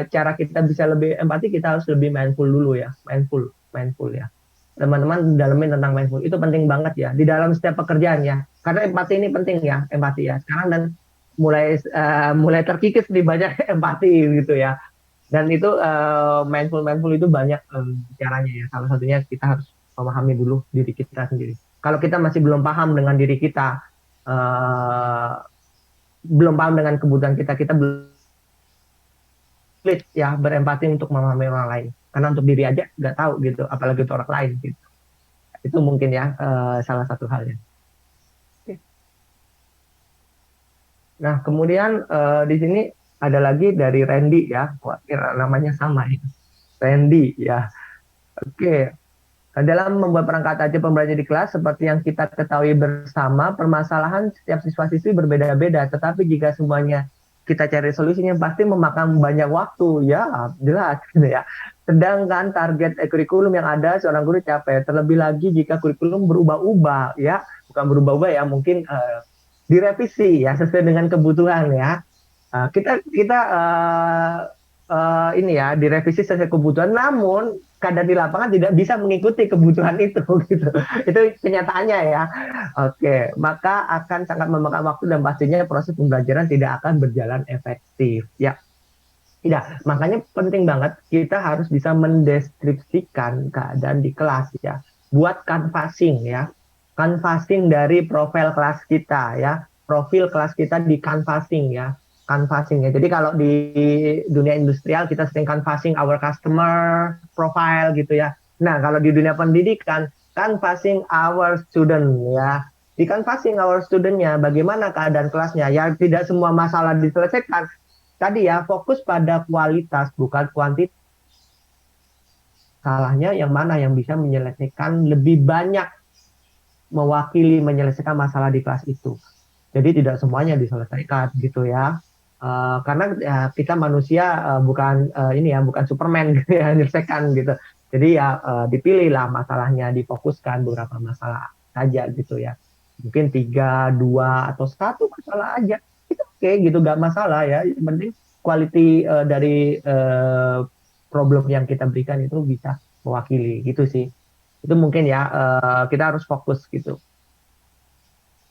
cara kita bisa lebih empati, kita harus lebih mindful dulu ya, mindful ya. Teman-teman dalamin tentang mindful itu penting banget ya di dalam setiap pekerjaan ya. Karena empati ini penting ya, empati ya. Sekarang dan mulai terkikis di banyak empati gitu ya. Dan itu mindful itu banyak caranya ya. Salah satunya kita harus memahami dulu diri kita sendiri. Kalau kita masih belum paham dengan diri kita, belum paham dengan kebutuhan kita, kita belum ya berempati untuk memahami orang lain. Karena untuk diri aja nggak tahu gitu, apalagi untuk orang lain gitu. Itu mungkin ya salah satu halnya. Nah, kemudian di sini ada lagi dari Randy ya. Wah, namanya sama ya. Randy ya. Oke. Dalam membuat perangkat aja pembelajaran di kelas, seperti yang kita ketahui bersama, permasalahan setiap siswa-siswi berbeda-beda. Tetapi jika semuanya kita cari solusinya, pasti memakan banyak waktu. Ya, jelas gitu ya. Sedangkan target kurikulum yang ada, seorang guru capek. Terlebih lagi jika kurikulum berubah-ubah, ya. Bukan berubah-ubah ya, mungkin direvisi ya sesuai dengan kebutuhan ya. Kita ini ya direvisi sesuai kebutuhan, namun kadang di lapangan tidak bisa mengikuti kebutuhan itu gitu. Itu kenyataannya ya. Oke, maka akan sangat memakan waktu dan pastinya proses pembelajaran tidak akan berjalan efektif ya. Tidak, makanya penting banget kita harus bisa mendeskripsikan keadaan di kelas ya. Buat canvassing ya. canvassing dari profil kelas kita ya, profil kelas kita di canvassing ya, canvassing ya. Jadi kalau di dunia industrial kita sering canvassing our customer profile gitu ya. Nah, kalau di dunia pendidikan canvassing our student ya. Di canvassing our studentnya bagaimana keadaan kelasnya ya, tidak semua masalah diselesaikan. Tadi ya fokus pada kualitas bukan kuantitas. Salahnya yang mana yang bisa menyelesaikan lebih banyak, mewakili menyelesaikan masalah di kelas itu. Jadi tidak semuanya diselesaikan gitu ya. Karena ya, kita manusia bukan ini ya, bukan Superman gitu ya, menyelesaikan gitu. Jadi ya dipilihlah masalahnya, difokuskan beberapa masalah saja gitu ya. Mungkin 3, 2 atau 1 masalah aja. Itu oke gitu, nggak masalah ya. Yang penting quality dari problem yang kita berikan itu bisa mewakili gitu sih. Itu mungkin ya kita harus fokus gitu.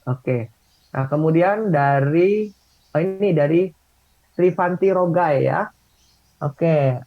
Oke. Nah, kemudian dari ini dari Srivanti Rogai ya. Oke,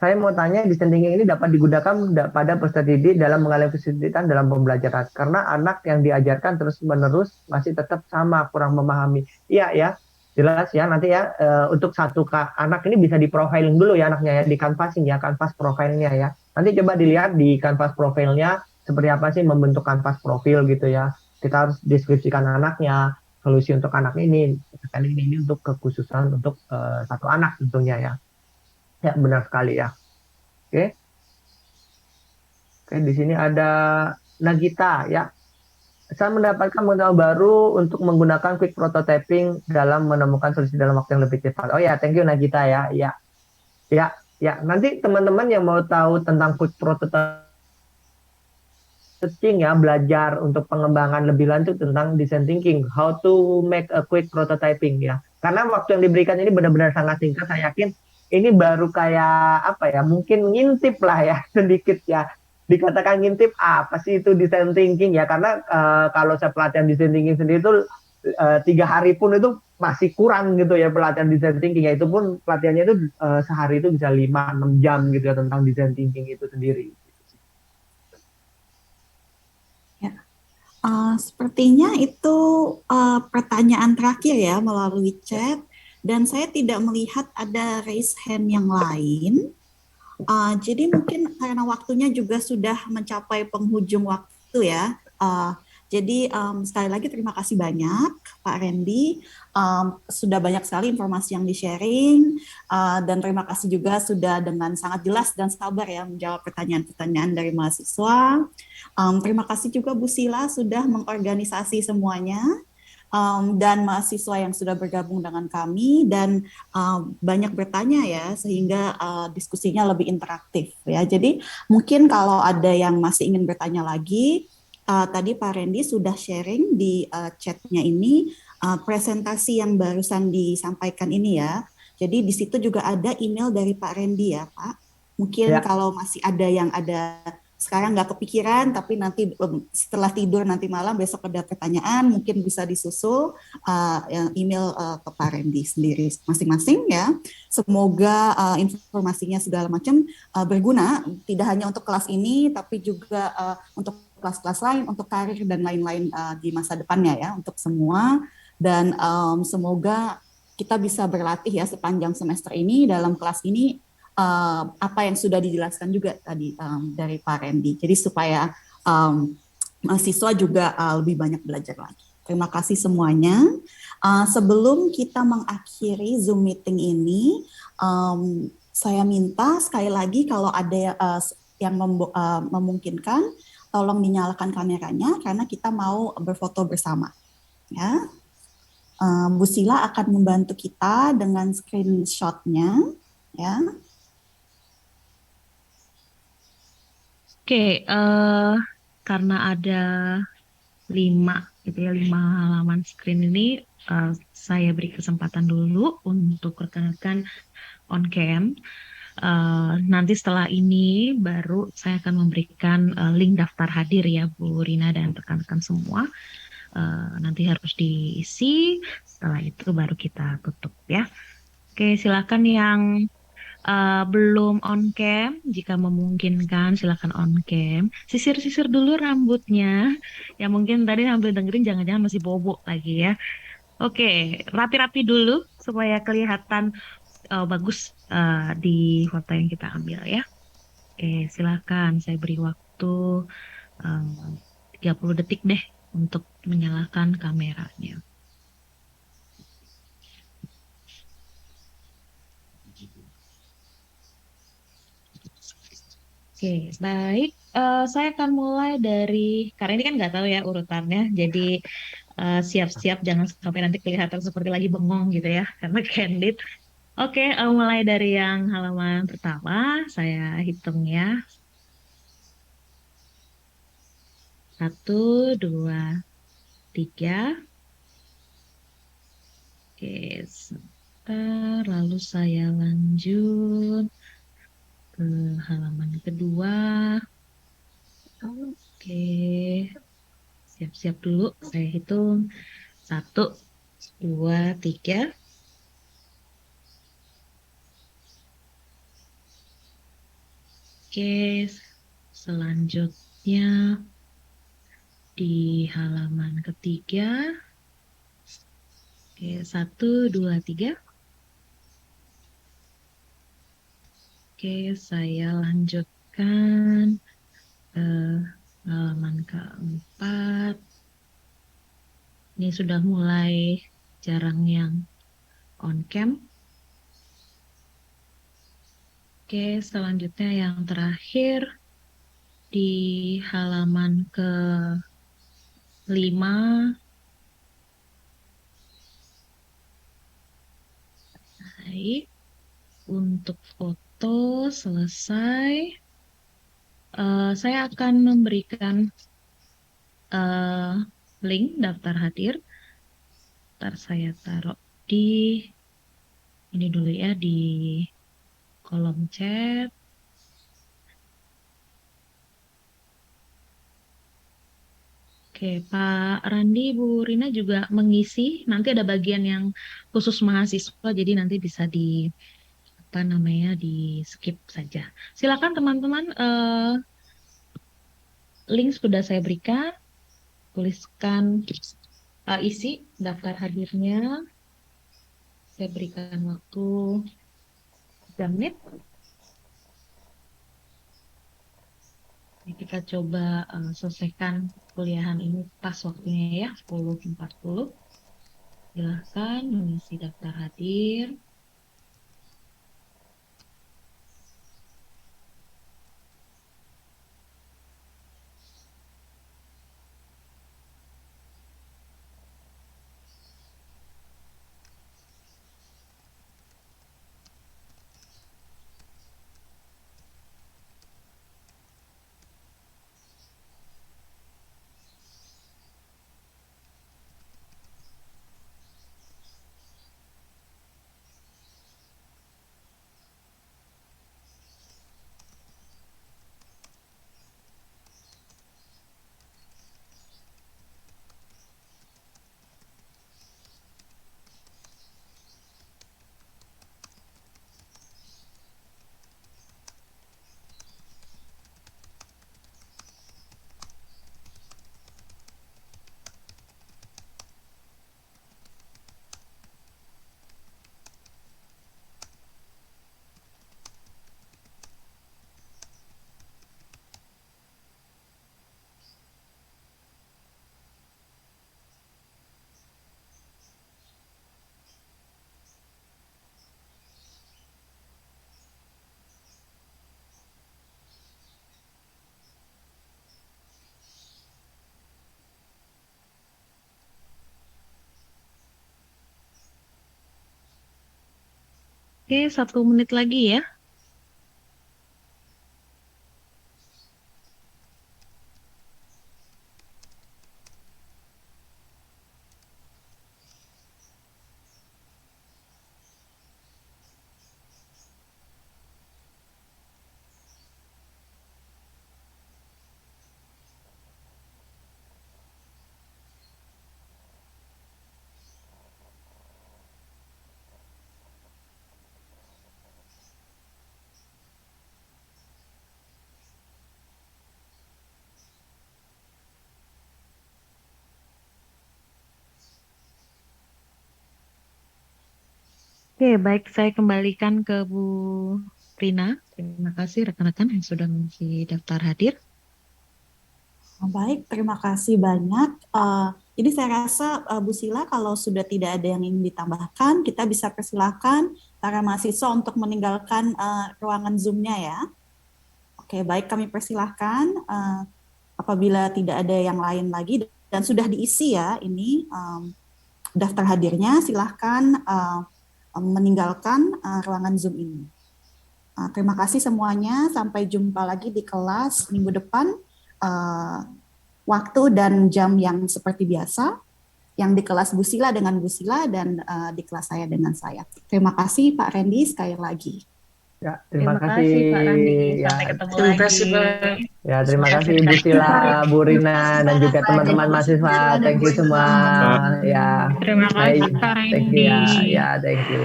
saya mau tanya dissenting ini dapat digunakan pada peserta didik dalam mengalami kesulitan dalam pembelajaran karena anak yang diajarkan terus-menerus masih tetap sama, kurang memahami. Iya ya, jelas ya nanti ya untuk satu anak ini bisa di profiling dulu ya anaknya ya, di canvassing ya, kanvas profilnya ya. Nanti coba dilihat di kanvas profilnya seperti apa sih membentuk kanvas profil gitu ya. Kita harus deskripsikan anaknya, solusi untuk anak ini, kali ini untuk kekhususan untuk satu anak tentunya ya. Ya benar sekali ya. Oke, oke di sini ada Nagita ya. Saya mendapatkan modal baru untuk menggunakan quick prototyping dalam menemukan solusi dalam waktu yang lebih cepat. Oh ya, thank you Nagita ya. Ya, ya, ya. Nanti teman-teman yang mau tahu tentang quick prototyping ya, belajar untuk pengembangan lebih lanjut tentang design thinking, how to make a quick prototyping ya. Karena waktu yang diberikan ini benar-benar sangat singkat, saya yakin ini baru kayak apa ya, mungkin ngintip lah ya sedikit ya. Dikatakan ngintip apa sih itu design thinking ya? Karena kalau saya pelatihan design thinking sendiri itu 3 hari pun itu masih kurang gitu ya pelatihan design thinking ya. Itu pun pelatihannya itu sehari itu bisa 5-6 jam gitu ya tentang design thinking itu sendiri. Sepertinya itu pertanyaan terakhir ya melalui chat, dan saya tidak melihat ada raise hand yang lain. Jadi mungkin karena waktunya juga sudah mencapai penghujung waktu ya. Jadi sekali lagi terima kasih banyak Pak Randy, sudah banyak sekali informasi yang di-sharing, dan terima kasih juga sudah dengan sangat jelas dan sabar ya menjawab pertanyaan-pertanyaan dari mahasiswa. Terima kasih juga Bu Sila sudah mengorganisasi semuanya, dan mahasiswa yang sudah bergabung dengan kami dan banyak bertanya ya sehingga diskusinya lebih interaktif ya. Jadi mungkin kalau ada yang masih ingin bertanya lagi, tadi Pak Randy sudah sharing di chatnya ini presentasi yang barusan disampaikan ini ya. Jadi di situ juga ada email dari Pak Randy ya Pak. Mungkin Ya. kalau masih ada yang ada sekarang nggak kepikiran, tapi nanti setelah tidur nanti malam besok ada pertanyaan, mungkin bisa disusul email ke Pak Randy sendiri masing-masing ya. Semoga informasinya segala macam berguna, tidak hanya untuk kelas ini, tapi juga untuk kelas-kelas lain, untuk karir dan lain-lain di masa depannya ya, untuk semua. Dan semoga kita bisa berlatih ya sepanjang semester ini dalam kelas ini, apa yang sudah dijelaskan juga tadi dari Pak Randy. Jadi supaya mahasiswa juga lebih banyak belajar lagi. Terima kasih semuanya. Sebelum kita mengakhiri Zoom meeting ini, saya minta sekali lagi kalau ada yang memungkinkan, tolong dinyalakan kameranya karena kita mau berfoto bersama. Ya, Bu Sila akan membantu kita dengan screenshot-nya. Ya. Oke, karena ada 5 gitu ya, 5 halaman screen ini, saya beri kesempatan dulu untuk rekan-rekan on cam. Nanti setelah ini baru saya akan memberikan link daftar hadir ya Bu Rina dan rekan-rekan semua. Nanti harus diisi, setelah itu baru kita tutup ya. Oke, silakan yang belum on cam, jika memungkinkan silakan on cam. Sisir-sisir dulu rambutnya. Ya mungkin tadi sambil dengerin jangan-jangan masih bobo lagi ya. Oke, rapi-rapi dulu supaya kelihatan bagus di foto yang kita ambil ya. Oke, silakan saya beri waktu eh, 30 detik deh untuk menyalakan kameranya. Oke, baik. Saya akan mulai dari, karena ini kan nggak tahu ya urutannya, jadi siap-siap jangan sampai nanti kelihatan seperti lagi bengong gitu ya, karena candid. Oke, mulai dari yang halaman pertama, saya hitung ya. 1, 2, 3. Oke, sebentar, lalu saya lanjut ke halaman kedua. Oke, siap-siap dulu, saya hitung. 1, 2, 3. Oke, selanjutnya di halaman ketiga. Oke, 1, 2, 3. Oke, saya lanjutkan ke halaman keempat. Ini sudah mulai jarang yang on cam. Oke, selanjutnya yang terakhir di halaman ke-5. Baik, untuk foto selesai. Saya akan memberikan eh, link daftar hadir. Ntar saya taruh di ini dulu ya di kolom chat. Oke, Pak Randi, Bu Rina juga mengisi. Nanti ada bagian yang khusus mahasiswa, jadi nanti bisa di apa namanya di skip saja. Silakan teman-teman, link sudah saya berikan. Tuliskan isi daftar hadirnya. Saya berikan waktu 3 menit. Ini kita coba selesaikan kuliahan ini pas waktunya ya, 10.40. Silahkan mengisi daftar hadir. Oke, 1 menit lagi ya. Oke, baik, saya kembalikan ke Bu Rina. Terima kasih rekan-rekan yang sudah mengisi daftar hadir. Baik, terima kasih banyak. Jadi saya rasa Bu Sila kalau sudah tidak ada yang ingin ditambahkan, kita bisa persilakan para mahasiswa untuk meninggalkan ruangan Zoom-nya ya. Oke, baik kami persilahkan apabila tidak ada yang lain lagi dan sudah diisi ya ini daftar hadirnya, silahkan meninggalkan ruangan Zoom ini. Terima kasih semuanya, sampai jumpa lagi di kelas minggu depan. Waktu dan jam yang seperti biasa, yang di kelas Bu Sila dengan Bu Sila dan di kelas saya dengan saya. Terima kasih Pak Randy sekali lagi. Ya, Terima kasih Pak Randi. Ya, Sampai ketemu Terima lagi. kasih, Pak. ya terima Semoga kasih Bu cerita Sila, kita- Bu Rina, dan juga teman-teman mahasiswa. Thank you semua. Ya, Terima kasih Pak thank you ya. Randy. Ya, thank you.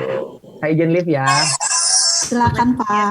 Saya izin live ya. Silakan Pak. Ya.